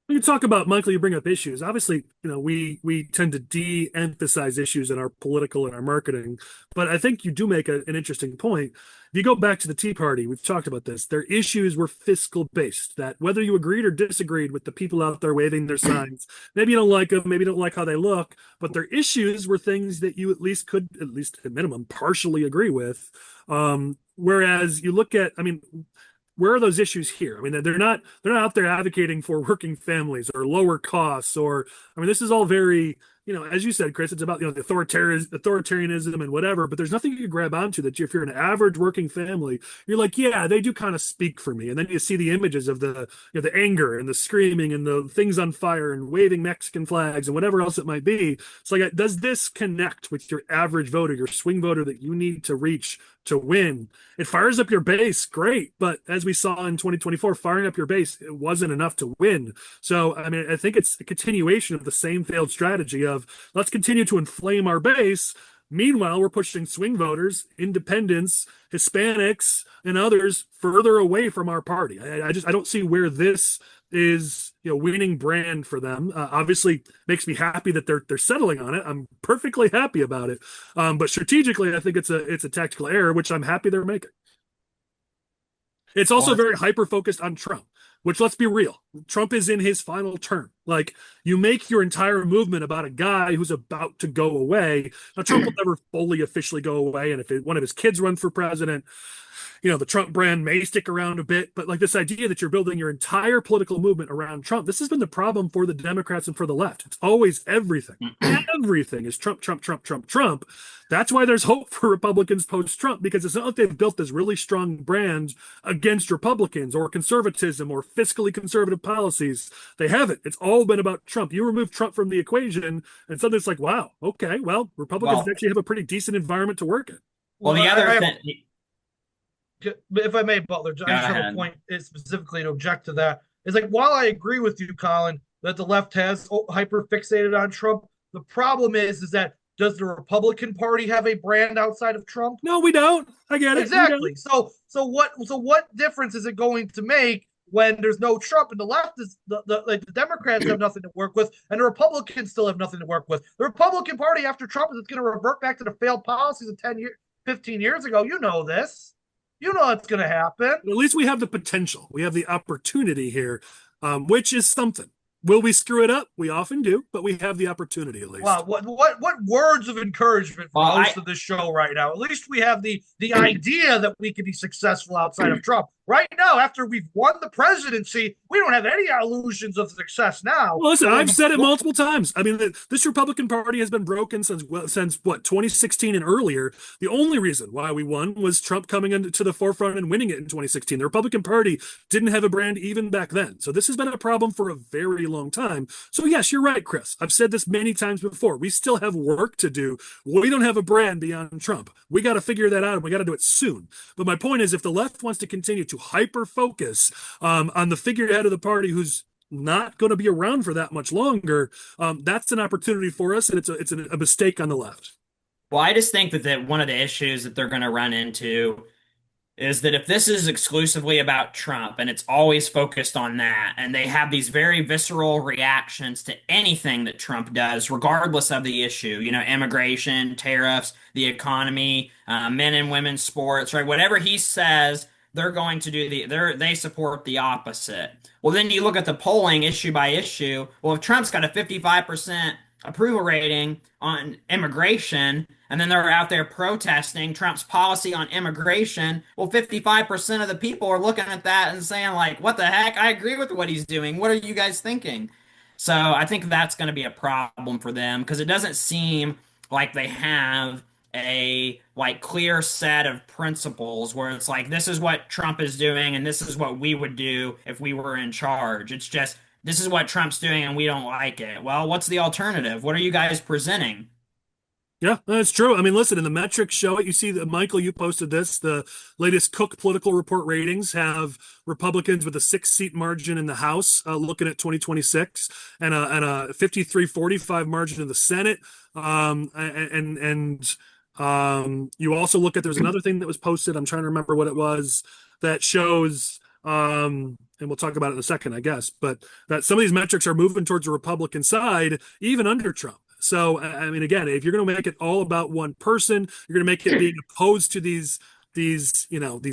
When you talk about, Michael, you bring up issues. Obviously, we tend to de-emphasize issues in our political and our marketing, but I think you do make an interesting point. If you go back to the Tea Party, we've talked about this. Their issues were fiscal based, that whether you agreed or disagreed with the people out there waving their signs, maybe you don't like them, maybe you don't like how they look, but their issues were things that you at least at minimum, partially agree with. Whereas you look at, where are those issues here? They're not out there advocating for working families or lower costs, or this is all very, as you said, Chris, it's about the authoritarianism and whatever, but there's nothing you can grab onto that if you're an average working family, you're like, yeah, they do kind of speak for me. And then you see the images of the anger and the screaming and the things on fire and waving Mexican flags and whatever else it might be. It's like, does this connect with your average voter, your swing voter that you need to reach to win? It fires up your base, great, but as we saw in 2024, firing up your base, it wasn't enough to win. So I think it's a continuation of the same failed strategy of, let's continue to inflame our base. Meanwhile, we're pushing swing voters, independents, Hispanics, and others further away from our party. I don't see where this is, winning brand for them. Obviously, makes me happy that they're settling on it. I'm perfectly happy about it. But strategically, I think it's a tactical error, which I'm happy they're making. It's also Well, very hyper focused on Trump, which, let's be real, Trump is in his final term. Like, you make your entire movement about a guy who's about to go away. Now, Trump will never fully officially go away. And if one of his kids runs for president, the Trump brand may stick around a bit, but like this idea that you're building your entire political movement around Trump, this has been the problem for the Democrats and for the left. It's always everything. Everything is Trump, Trump, Trump, Trump, Trump. That's why there's hope for Republicans post-Trump, because it's not like they've built this really strong brand against Republicans or conservatism or fiscally conservative policies. They haven't. It's all been about Trump. You remove Trump from the equation, and suddenly it's like, wow, okay, well, Republicans actually have a pretty decent environment to work in. Well, the other thing. If I may, Butler, I just have a point specifically to object to that. Is like, while I agree with you, Collin, that the left has hyper fixated on Trump, the problem is that does the Republican Party have a brand outside of Trump? No, we don't. I get it. Exactly. So what difference is it going to make when there's no Trump and the left is the Democrats have nothing to work with and the Republicans still have nothing to work with? The Republican Party after Trump is going to revert back to the failed policies of 15 years ago. You know this. You know it's going to happen. At least we have the potential. We have the opportunity here, which is something. Will we screw it up? We often do, but we have the opportunity at least. Wow, what words of encouragement for the host of this show right now. At least we have the idea that we can be successful outside of Trump. Right now, after we've won the presidency, we don't have any illusions of success now. Well, listen, I've said it multiple times. I mean, this Republican Party has been broken since what, 2016 and earlier. The only reason why we won was Trump coming into the forefront and winning it in 2016. The Republican Party didn't have a brand even back then. So this has been a problem for a very long time. So yes, you're right, Chris. I've said this many times before. We still have work to do. We don't have a brand beyond Trump. We got to figure that out, and we got to do it soon. But my point is, if the left wants to continue to hyper focus on the figurehead of the party who's not going to be around for that much longer, that's an opportunity for us, and it's a mistake on the left. Well, I just think that one of the issues that they're going to run into is that if this is exclusively about Trump and it's always focused on that, and they have these very visceral reactions to anything that Trump does, regardless of the issue, immigration, tariffs, the economy, men and women's sports, right? Whatever he says, they're going to do they support the opposite. Well, then you look at the polling issue by issue. Well, if Trump's got a 55% approval rating on immigration, and then they're out there protesting Trump's policy on immigration, well, 55% of the people are looking at that and saying, like, what the heck? I agree with what he's doing. What are you guys thinking? So I think that's going to be a problem for them, because it doesn't seem like they have a clear set of principles where it's like, this is what Trump is doing and this is what we would do if we were in charge. It's just, this is what Trump's doing and we don't like it. Well, what's the alternative? What are you guys presenting? Yeah, that's true. I mean, listen, in the metrics show it. You see that, Michael, you posted this. The latest Cook Political Report ratings have Republicans with a 6-seat margin in the House looking at 2026 and a 53-45 margin in the Senate. You also look at, there's another thing that was posted, I'm trying to remember what it was, that shows, and we'll talk about it in a second, I guess, but that some of these metrics are moving towards the Republican side, even under Trump. So, I mean, again, if you're going to make it all about one person, you're going to make it being opposed to these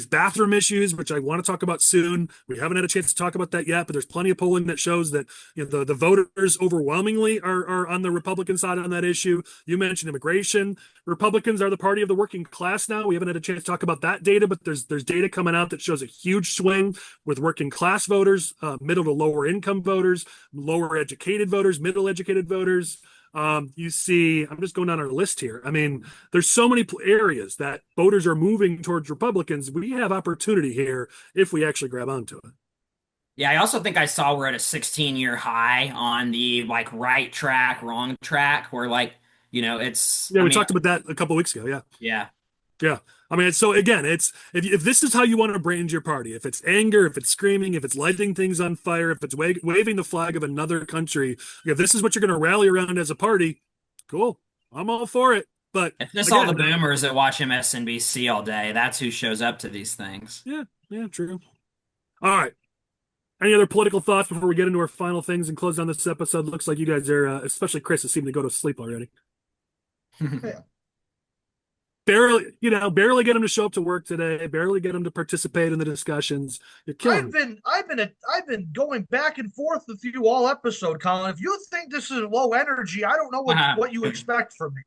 bathroom issues, which I want to talk about soon. We haven't had a chance to talk about that yet, but there's plenty of polling that shows that the voters overwhelmingly are on the Republican side on that issue. You mentioned immigration. Republicans are the party of the working class now. We haven't had a chance to talk about that data, but there's data coming out that shows a huge swing with working class voters, middle to lower income voters, lower educated voters, middle educated voters. You see, I'm just going down our list here. I mean, there's so many areas that voters are moving towards Republicans. We have opportunity here if we actually grab onto it. Yeah, I also think I saw we're at a 16-year high on the right track, wrong track, where it's. Yeah, we talked about that a couple of weeks ago. Yeah. Yeah. Yeah. I mean, so again, it's if this is how you want to brand your party, if it's anger, if it's screaming, if it's lighting things on fire, if it's waving the flag of another country, if this is what you're going to rally around as a party, cool. I'm all for it. But it's just all the boomers that watch MSNBC all day. That's who shows up to these things. Yeah, true. All right. Any other political thoughts before we get into our final things and close down this episode? Looks like you guys are, especially Chris, is seeming to go to sleep already. Yeah. barely get them to show up to work today, barely get them to participate in the discussions. You're killing me. I've been going back and forth with you all episode, Colin. If you think this is low energy, I don't know what you expect from me.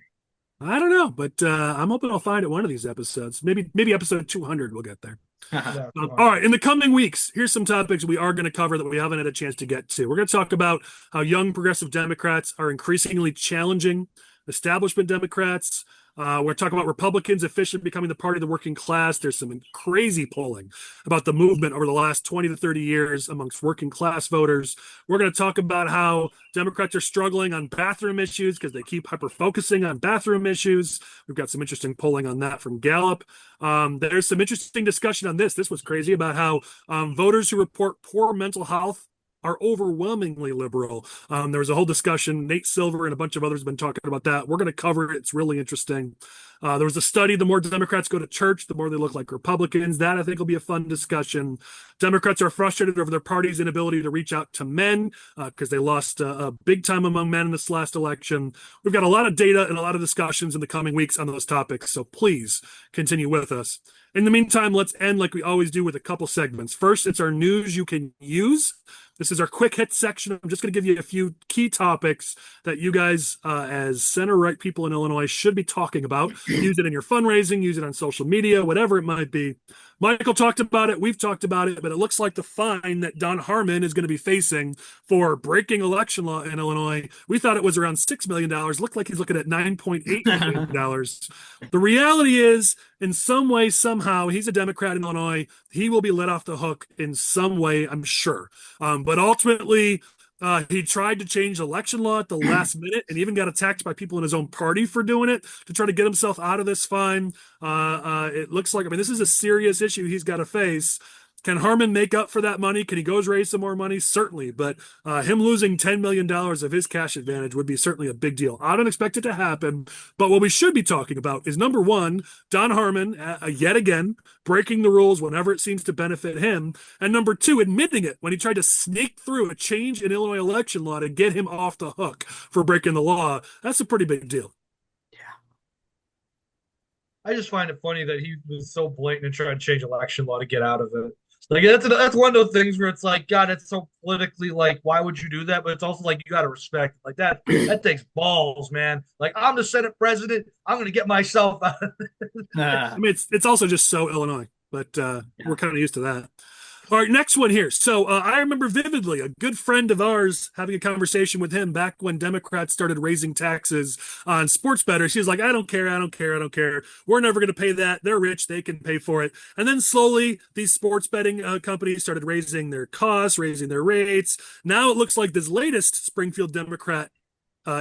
I don't know, but I'm hoping I'll find it one of these episodes. Maybe episode 200 we'll get there. All right, in the coming weeks, here's some topics we are going to cover that we haven't had a chance to get to. We're going to talk about how young progressive Democrats are increasingly challenging establishment Democrats. We're talking about Republicans officially becoming the party of the working class. There's some crazy polling about the movement over the last 20 to 30 years amongst working class voters. We're going to talk about how Democrats are struggling on bathroom issues because they keep hyper-focusing on bathroom issues. We've got some interesting polling on that from Gallup. There's some interesting discussion on this. This was crazy about how voters who report poor mental health are overwhelmingly liberal. There was a whole discussion. Nate Silver and a bunch of others have been talking about that. We're going to cover it. It's really interesting. There was a study, the more Democrats go to church, the more they look like Republicans. That, I think, will be a fun discussion. Democrats are frustrated over their party's inability to reach out to men because they lost big time among men in this last election. We've got a lot of data and a lot of discussions in the coming weeks on those topics, so please continue with us. In the meantime, let's end like we always do with a couple segments. First, it's our news you can use. This is our quick hit section. I'm just going to give you a few key topics that you guys, as center-right people in Illinois, should be talking about. Use it in your fundraising, use it on social media, whatever it might be. Michael talked about it. We've talked about it, but it looks like the fine that Don Harmon is going to be facing for breaking election law in Illinois, we thought it was around $6 million. Looked like he's looking at $9.8 million. The reality is, in some way, somehow, he's a Democrat in Illinois. He will be let off the hook in some way, I'm sure. But ultimately, he tried to change election law at the last minute and even got attacked by people in his own party for doing it to try to get himself out of this fine. It looks like, this is a serious issue he's got to face. Can Harmon make up for that money? Can he go raise some more money? Certainly. But him losing $10 million of his cash advantage would be certainly a big deal. I don't expect it to happen. But what we should be talking about is, number one, Don Harmon, yet again, breaking the rules whenever it seems to benefit him. And number two, admitting it when he tried to sneak through a change in Illinois election law to get him off the hook for breaking the law. That's a pretty big deal. I just find it funny that he was so blatant and trying to change election law to get out of it. Like that's one of those things where it's like, God, it's so politically like, why would you do that? But it's also like, you got to respect like that. That takes balls, man. Like, I'm the Senate president. I'm going to get myself out of it. It's also just so Illinois, but we're kind of used to that. All right, next one here. So I remember vividly a good friend of ours having a conversation with him back when Democrats started raising taxes on sports bettors. He was like, I don't care. We're never going to pay that. They're rich. They can pay for it. And then slowly these sports betting companies started raising their costs, raising their rates. Now it looks like this latest Springfield Democrat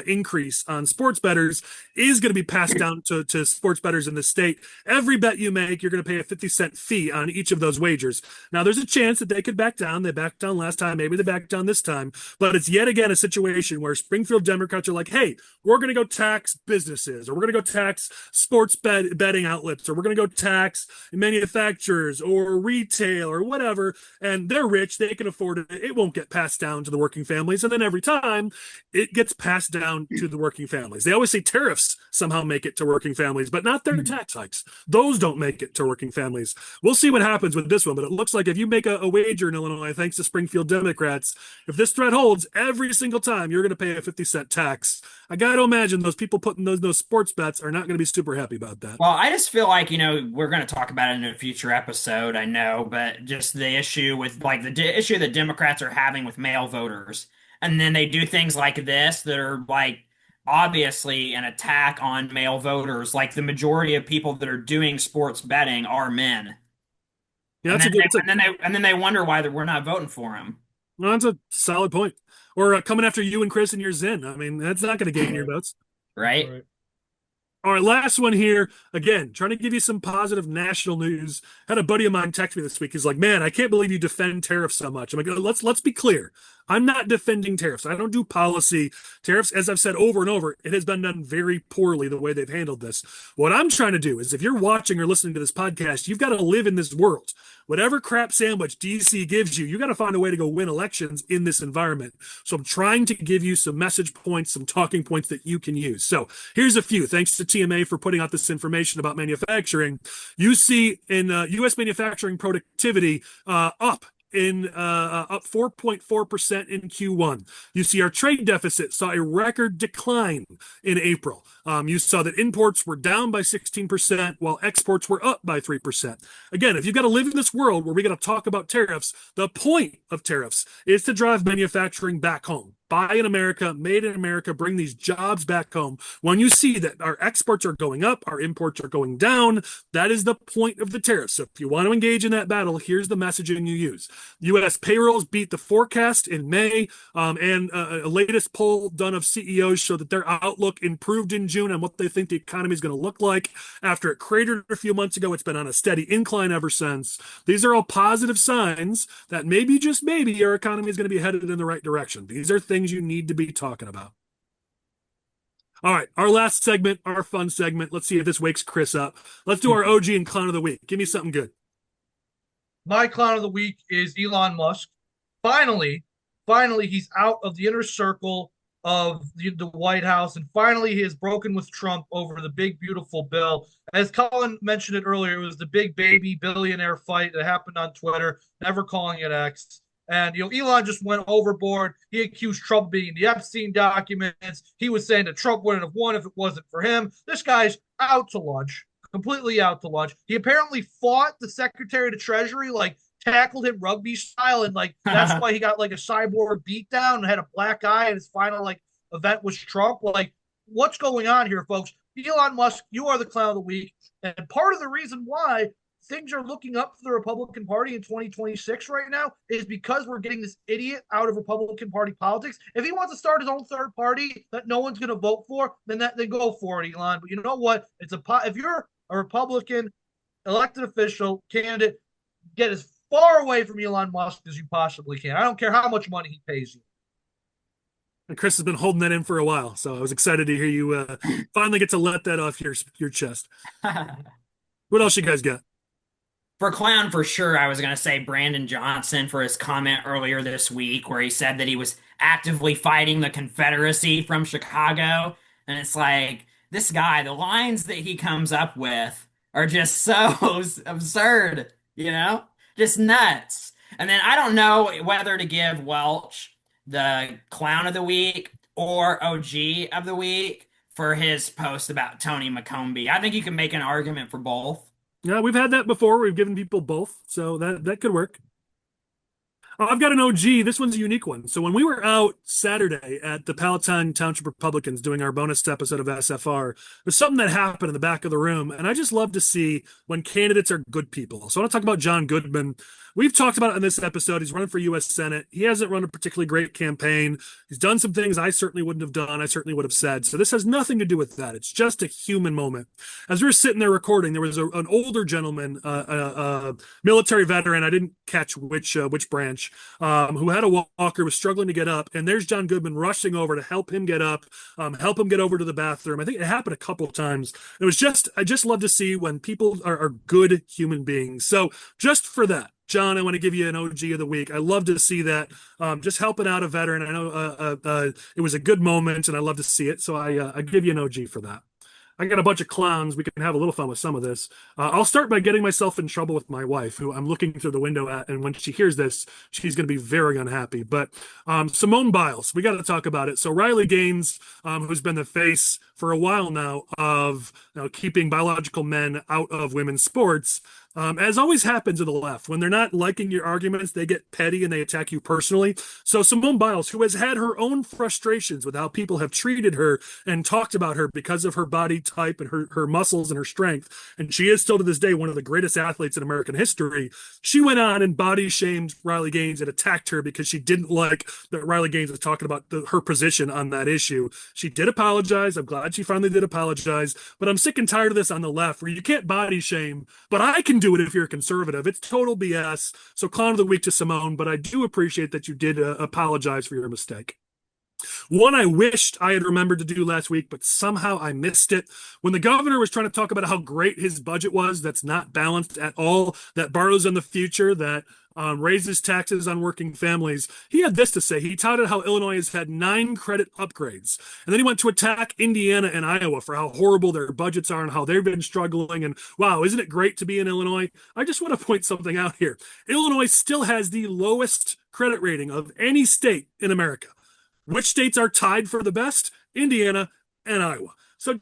increase on sports bettors is going to be passed down to sports bettors in the state. Every bet you make, you're going to pay a 50-cent fee on each of those wagers. Now, there's a chance that they could back down. They backed down last time. Maybe they backed down this time. But it's yet again a situation where Springfield Democrats are like, hey, we're going to go tax businesses, or we're going to go tax sports betting outlets, or we're going to go tax manufacturers or retail or whatever. And they're rich. They can afford it. It won't get passed down to the working families. And then every time it gets passed down to the working families. They always say tariffs somehow make it to working families, but not their tax hikes. Those don't make it to working families. We'll see what happens with this one, but it looks like if you make a wager in Illinois, thanks to Springfield Democrats, if this threat holds, every single time you're going to pay a 50-cent tax. I got to imagine those people putting those sports bets are not going to be super happy about that. Well, I just feel like, we're going to talk about it in a future episode, I know, but just the issue with, like, the issue that Democrats are having with male voters. And then they do things like this that are, like, obviously an attack on male voters. Like, the majority of people that are doing sports betting are men. Yeah, and then they wonder why we're not voting for him. Well, that's a solid point. Or coming after you and Chris and your Zin. That's not going to gain your votes. Right. All right, last one here. Again, trying to give you some positive national news. Had a buddy of mine text me this week. He's like, man, I can't believe you defend tariffs so much. I'm like, let's be clear. I'm not defending tariffs. I don't do policy. Tariffs, as I've said over and over, it has been done very poorly the way they've handled this. What I'm trying to do is if you're watching or listening to this podcast, you've got to live in this world. Whatever crap sandwich DC gives you, you got to find a way to go win elections in this environment. So I'm trying to give you some message points, some talking points that you can use. So here's a few. Thanks to TMA for putting out this information about manufacturing. You see in U.S. manufacturing productivity up 4.4% in Q1. You see our trade deficit saw a record decline in April. You saw that imports were down by 16% while exports were up by 3%. Again, if you've got to live in this world where we got to talk about tariffs, the point of tariffs is to drive manufacturing back home. Buy in America, made in America, bring these jobs back home. When you see that our exports are going up, our imports are going down, that is the point of the tariffs. So if you want to engage in that battle, here's the messaging you use. U.S. payrolls beat the forecast in May, and a latest poll done of CEOs showed that their outlook improved in June on what they think the economy is going to look like. After it cratered a few months ago, it's been on a steady incline ever since. These are all positive signs that maybe, just maybe, our economy is going to be headed in the right direction. These are things you need to be talking about. All right, our last segment, our fun segment. Let's see if this wakes Chris up. Let's do our OG and clown of the week. Give me something good. My clown of the week is Elon Musk. Finally, he's out of the inner circle of the White House, and finally he has broken with Trump over the big, beautiful bill. As Collin mentioned it earlier, it was the big baby billionaire fight that happened on Twitter, never calling it X. And, Elon just went overboard. He accused Trump of being the Epstein documents. He was saying that Trump wouldn't have won if it wasn't for him. This guy's out to lunch, completely out to lunch. He apparently fought the Secretary of the Treasury, tackled him rugby style, and that's why he got a cyborg beatdown and had a black eye, and his final event was Trump. What's going on here, folks? Elon Musk, you are the clown of the week. And part of the reason why things are looking up for the Republican Party in 2026 right now is because we're getting this idiot out of Republican Party politics. If he wants to start his own third party that no one's going to vote for, then go for it, Elon. But you know what? If you're a Republican elected official candidate, get as far away from Elon Musk as you possibly can. I don't care how much money he pays you. And Chris has been holding that in for a while, so I was excited to hear you finally get to let that off your chest. What else you guys got? For clown, for sure, I was going to say Brandon Johnson for his comment earlier this week where he said that he was actively fighting the Confederacy from Chicago. And it's this guy, the lines that he comes up with are just so absurd, just nuts. And then I don't know whether to give Welch the clown of the week or OG of the week for his post about Tony McCombie. I think you can make an argument for both. Yeah, we've had that before. We've given people both, so that could work. I've got an OG. This one's a unique one. So when we were out Saturday at the Palatine Township Republicans doing our bonus episode of SFR, there's something that happened in the back of the room, and I just love to see when candidates are good people. So I want to talk about John Goodman. We've talked about it in this episode. He's running for U.S. Senate. He hasn't run a particularly great campaign. He's done some things I certainly wouldn't have done. I certainly would have said. So this has nothing to do with that. It's just a human moment. As we were sitting there recording, there was an older gentleman, a military veteran. I didn't catch which branch, who had a walker, was struggling to get up. And there's John Goodman rushing over to help him get up, help him get over to the bathroom. I think it happened a couple of times. It was I just love to see when people are good human beings. So just for that, John, I want to give you an OG of the week. I love to see that, just helping out a veteran. I know it was a good moment, and I love to see it. So I give you an OG for that. I got a bunch of clowns. We can have a little fun with some of this. I'll start by getting myself in trouble with my wife, who I'm looking through the window at, and when she hears this, she's going to be very unhappy. But Simone Biles, we got to talk about it. So Riley Gaines, who's been the face for a while now of keeping biological men out of women's sports, as always happens to the left, when they're not liking your arguments, they get petty and they attack you personally. So Simone Biles, who has had her own frustrations with how people have treated her and talked about her because of her body type and her muscles and her strength, and she is still to this day one of the greatest athletes in American history, she went on and body shamed Riley Gaines and attacked her because she didn't like that Riley Gaines was talking about her position on that issue. She did apologize. I'm glad she finally did apologize, but I'm sick and tired of this on the left where you can't body shame, but I can wouldn't do it if you're a conservative. It's total BS. So clown of the week to Simone, but I do appreciate that you did apologize for your mistake. One I wished I had remembered to do last week, but somehow I missed it. When the governor was trying to talk about how great his budget was, that's not balanced at all, that borrows in the future, that raises taxes on working families, he had this to say. He touted how Illinois has had 9 credit upgrades. And then he went to attack Indiana and Iowa for how horrible their budgets are and how they've been struggling. And wow, isn't it great to be in Illinois? I just want to point something out here. Illinois still has the lowest credit rating of any state in America. Which states are tied for the best? Indiana and Iowa. So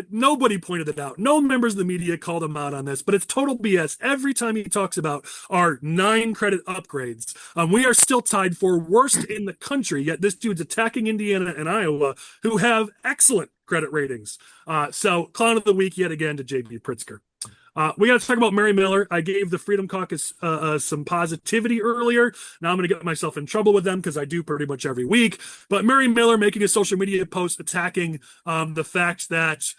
nobody pointed it out. No members of the media called him out on this, but it's total BS. Every time he talks about our 9 credit upgrades, we are still tied for worst in the country, yet this dude's attacking Indiana and Iowa, who have excellent credit ratings. So clown of the week yet again to J.B. Pritzker. We got to talk about Mary Miller. I gave the Freedom Caucus some positivity earlier. Now I'm going to get myself in trouble with them because I do pretty much every week. But Mary Miller making a social media post attacking the fact that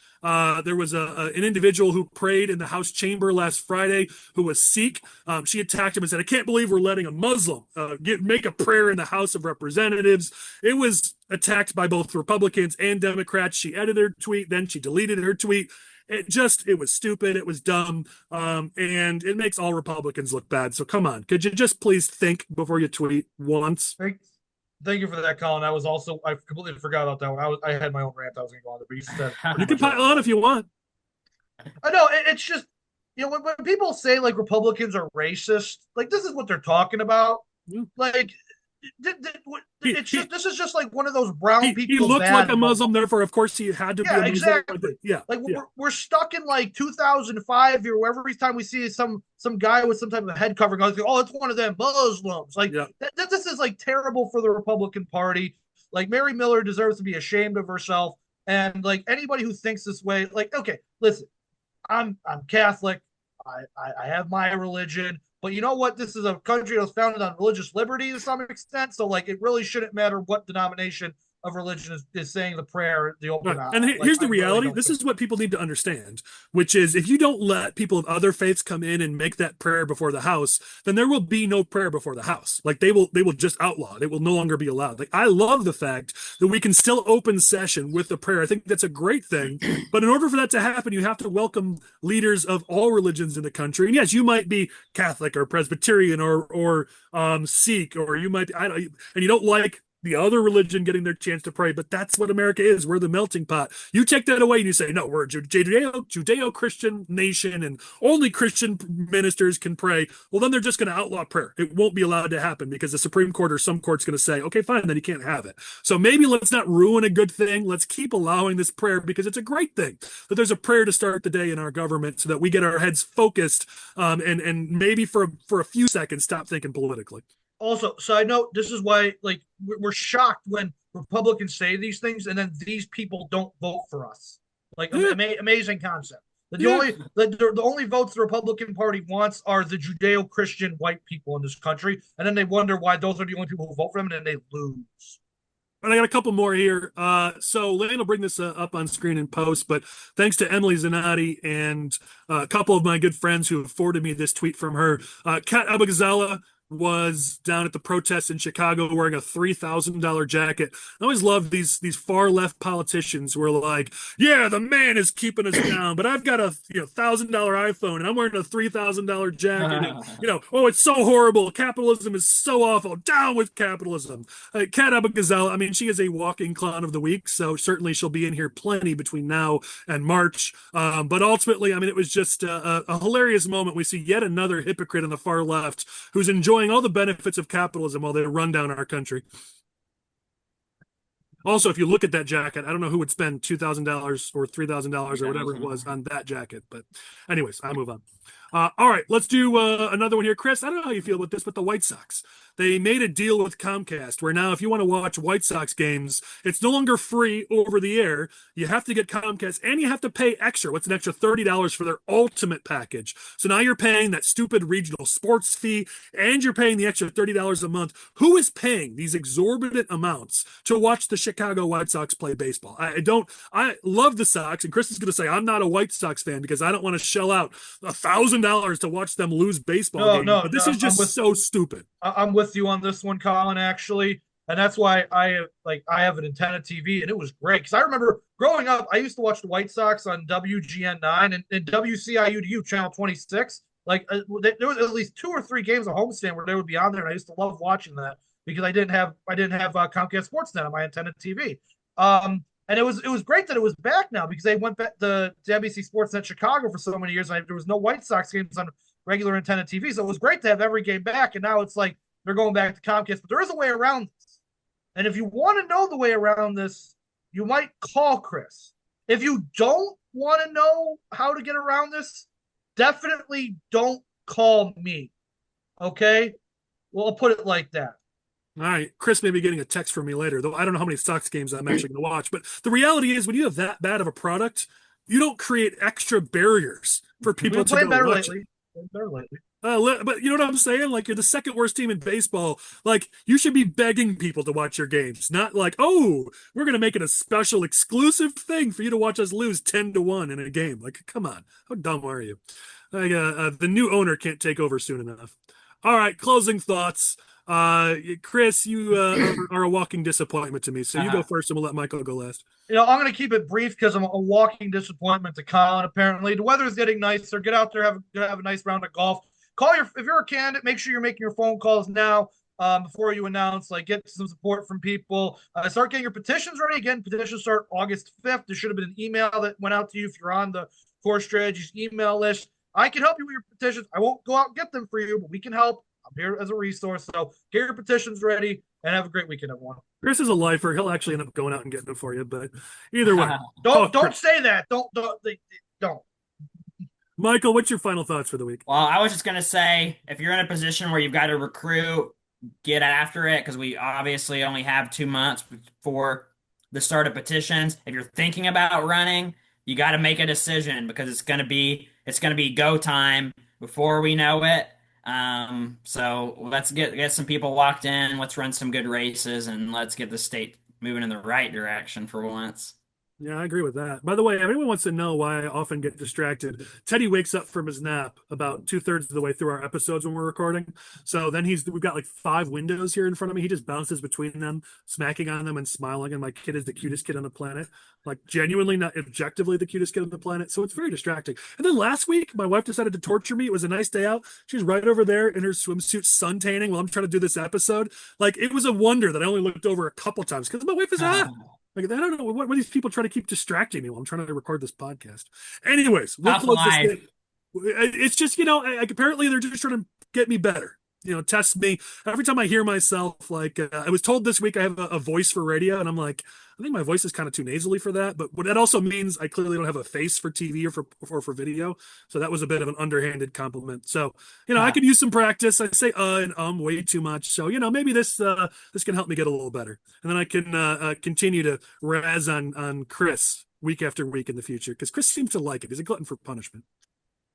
there was an individual who prayed in the House chamber last Friday who was Sikh. She attacked him and said, "I can't believe we're letting a Muslim make a prayer in the House of Representatives." It was attacked by both Republicans and Democrats. She edited her tweet, then she deleted her tweet. It was stupid. It was dumb. And it makes all Republicans look bad. So come on. Could you just please think before you tweet once? Thank you for that, Colin. I completely forgot about that one. I had my own rant I was going to go on, but you said you can pile on if you want. I know. It's just, when people say like Republicans are racist, like this is what they're talking about. Like, this is just like one of those brown people. He looked like a Muslim, therefore, of course, he had to be a Muslim. Exactly. We're stuck in like 2005 here, where every time we see some guy with some type of head covering, I was like, "Oh, it's one of them Muslims." Like this is like terrible for the Republican Party. Like Mary Miller deserves to be ashamed of herself, and like anybody who thinks this way, like, okay, listen, I'm Catholic, I have my religion. But you know what? This is a country that was founded on religious liberty to some extent. So, like, it really shouldn't matter what denomination of religion is saying the prayer, the open. Right. And here's the reality. Really this is what people need to understand, which is if you don't let people of other faiths come in and make that prayer before the House, then there will be no prayer before the House. Like they will just outlaw it. It will no longer be allowed. Like I love the fact that we can still open session with the prayer. I think that's a great thing. But in order for that to happen, you have to welcome leaders of all religions in the country. And yes, you might be Catholic or Presbyterian or Sikh, or you might and you don't like the other religion getting their chance to pray, but that's what America is. We're the melting pot. You take that away and you say, no, we're a Judeo-Christian nation and only Christian ministers can pray. Well, then they're just going to outlaw prayer. It won't be allowed to happen because the Supreme Court or some court's going to say, okay, fine, then you can't have it. So maybe let's not ruin a good thing. Let's keep allowing this prayer because it's a great thing that there's a prayer to start the day in our government so that we get our heads focused and maybe for a few seconds stop thinking politically. Also, side note, this is why like we're shocked when Republicans say these things and then these people don't vote for us. Like amazing concept. The only votes the Republican Party wants are the Judeo-Christian white people in this country, and then they wonder why those are the only people who vote for them, and then they lose. And I got a couple more here. So Lane will bring this up on screen in post, but thanks to Emily Zanotti and a couple of my good friends who have forwarded me this tweet from her. Kat Abagazala was down at the protests in Chicago wearing a $3,000 jacket. I always love these far left politicians who are like, yeah, the man is keeping us down, but I've got a $1,000 iPhone and I'm wearing a $3,000 jacket. And, oh, it's so horrible. Capitalism is so awful. Down with capitalism. Kat Abagazala, I mean, she is a walking clown of the week, so certainly she'll be in here plenty between now and March. But ultimately, I mean, it was just a hilarious moment. We see yet another hypocrite on the far left who's enjoying all the benefits of capitalism while they run down our country. Also, if you look at that jacket, I don't know who would spend $2,000 or $3,000 or whatever it was on that jacket. But anyways, I'll move on. All right, let's do another one here. Chris, I don't know how you feel about this, but the White Sox. They made a deal with Comcast where now if you want to watch White Sox games, it's no longer free over the air. You have to get Comcast and you have to pay extra. What's an extra $30 for their ultimate package? So now you're paying that stupid regional sports fee and you're paying the extra $30 a month. Who is paying these exorbitant amounts to watch the Chicago White Sox play baseball? I love the Sox, and Chris is going to say I'm not a White Sox fan because I don't want to shell out $1,000 $1,000 to watch them lose baseball No, games, no, but this no, is just so stupid. I'm with you on this one, Colin, actually. And that's why I have an antenna TV, and it was great because I remember growing up, I used to watch the White Sox on WGN9 and WCIUDU channel 26. There was at least 2 or 3 games of homestand where they would be on there, and I used to love watching that because I didn't have Comcast Sportsnet on my antenna TV. And it was great that it was back now because they went back to NBC Sportsnet Chicago for so many years, and there was no White Sox games on regular antenna TV, so it was great to have every game back. And now it's like they're going back to Comcast, but there is a way around this. And if you want to know the way around this, you might call Chris. If you don't want to know how to get around this, definitely don't call me. Okay? Well, I'll put it like that. All right. Chris may be getting a text from me later, though I don't know how many Sox games I'm actually going to watch. But the reality is, when you have that bad of a product, you don't create extra barriers for people to go watch it. Better lately. But you know what I'm saying? Like, you're the second worst team in baseball. Like, you should be begging people to watch your games, not like, oh, we're going to make it a special exclusive thing for you to watch us lose 10-1 in a game. Like, come on. How dumb are you? Like, the new owner can't take over soon enough. All right, closing thoughts. Chris, you are a walking disappointment to me. So you go first, and we'll let Michael go last. I'm going to keep it brief because I'm a walking disappointment to Colin. Apparently, the weather's getting nicer. Get out there, have a nice round of golf. If you're a candidate, make sure you're making your phone calls now before you announce. Like, get some support from people. Start getting your petitions ready. Again, petitions start August 5th. There should have been an email that went out to you if you're on the Core Strategies email list. I can help you with your petitions. I won't go out and get them for you, but we can help. I'm here as a resource. So get your petitions ready and have a great weekend, everyone. Chris is a lifer. He'll actually end up going out and getting it for you. But either way, don't say that. Don't. Michael, what's your final thoughts for the week? Well, I was just going to say, if you're in a position where you've got to recruit, get after it, because we obviously only have 2 months before the start of petitions. If you're thinking about running, you got to make a decision because it's going to be go time before we know it. So let's get some people locked in. Let's run some good races, and let's get the state moving in the right direction for once. Yeah, I agree with that. By the way, if anyone wants to know why I often get distracted, Teddy wakes up from his nap about 2/3 of the way through our episodes when we're recording. So then we've got like 5 windows here in front of me. He just bounces between them, smacking on them and smiling. And my kid is the cutest kid on the planet. Like, genuinely, not objectively the cutest kid on the planet. So it's very distracting. And then last week, my wife decided to torture me. It was a nice day out. She was right over there in her swimsuit sun tanning while I'm trying to do this episode. Like, it was a wonder that I only looked over a couple times because my wife is hot. Like, I don't know what these people try to keep distracting me while I'm trying to record this podcast. Anyways, we'll close this thing. It's just, apparently they're just trying to get me better. Test me. Every time I hear myself, like, I was told this week I have a voice for radio, and I'm like, I think my voice is kind of too nasally for that. But what that also means, I clearly don't have a face for TV or for video. So that was a bit of an underhanded compliment. So, I could use some practice. I say and way too much. So, maybe this can help me get a little better. And then I can continue to razz on Chris week after week in the future, because Chris seems to like it. He's a glutton for punishment.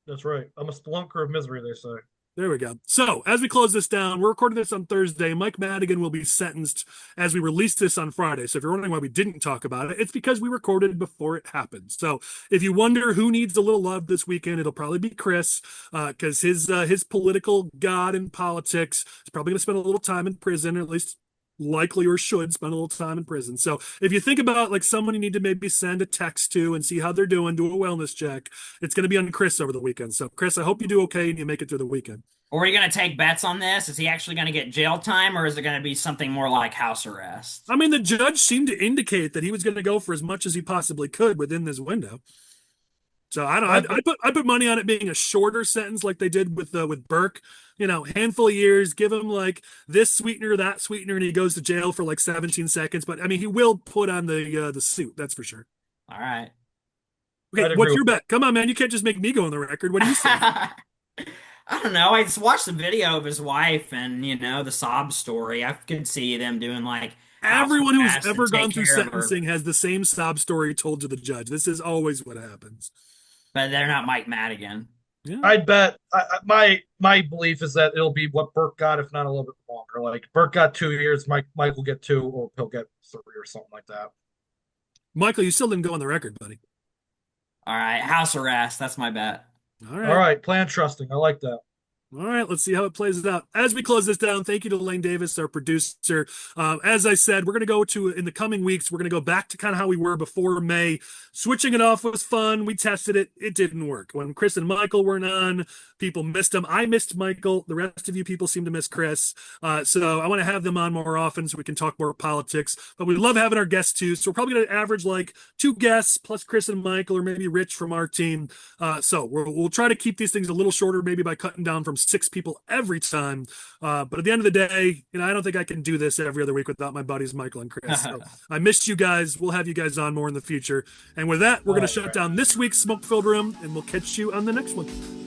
That's right. I'm a spelunker of misery, they say. There we go. So, as we close this down, we're recording this on Thursday. Mike Madigan will be sentenced as we release this on Friday. So, if you're wondering why we didn't talk about it, it's because we recorded before it happened. So, if you wonder who needs a little love this weekend, it'll probably be Chris, because his political god in politics is probably going to spend a little time in prison, or at least likely or should spend a little time in prison. So if you think about like someone you need to maybe send a text to and see how they're doing, do a wellness check, it's going to be on Chris over the weekend. So Chris, I hope you do okay and you make it through the weekend. Or are you going to take bets on this? Is he actually going to get jail time, or is it going to be something more like house arrest? I mean, the judge seemed to indicate that he was going to go for as much as he possibly could within this window. So I don't. I put money on it being a shorter sentence, like they did with Burke. Handful of years, give him like this sweetener, that sweetener, and he goes to jail for like 17 seconds. But I mean, he will put on the suit. That's for sure. All right. Okay, what's your bet? Come on, man. You can't just make me go on the record. What do you say? I don't know. I just watched the video of his wife and the sob story. I could see them doing like everyone who's ever gone through sentencing has the same sob story told to the judge. This is always what happens. But they're not Mike Madigan. Yeah. I'd bet my belief is that it'll be what Burke got, if not a little bit longer. Like Burke got 2 years, Mike will get 2, or he'll get 3 or something like that. Michael, you still didn't go on the record, buddy. All right, house arrest. That's my bet. All All right. right, plan trusting. I like that. All right, let's see how it plays out. As we close this down, thank you to Lane Davis, our producer. As I said, we're going to go to, in the coming weeks, we're going to go back to kind of how we were before May. Switching it off was fun. We tested it. It didn't work. When Chris and Michael weren't on, people missed him. I missed Michael. The rest of you people seem to miss Chris. So I want to have them on more often so we can talk more politics. But we love having our guests too. So we're probably going to average like 2 guests plus Chris and Michael, or maybe Rich from our team. So we'll try to keep these things a little shorter, maybe by cutting down from 6 people every time. But at the end of the day, I don't think I can do this every other week without my buddies Michael and Chris. So I missed you guys. We'll have you guys on more in the future. And with that, we're going to shut down this week's Smoke Filled Room, and we'll catch you on the next one.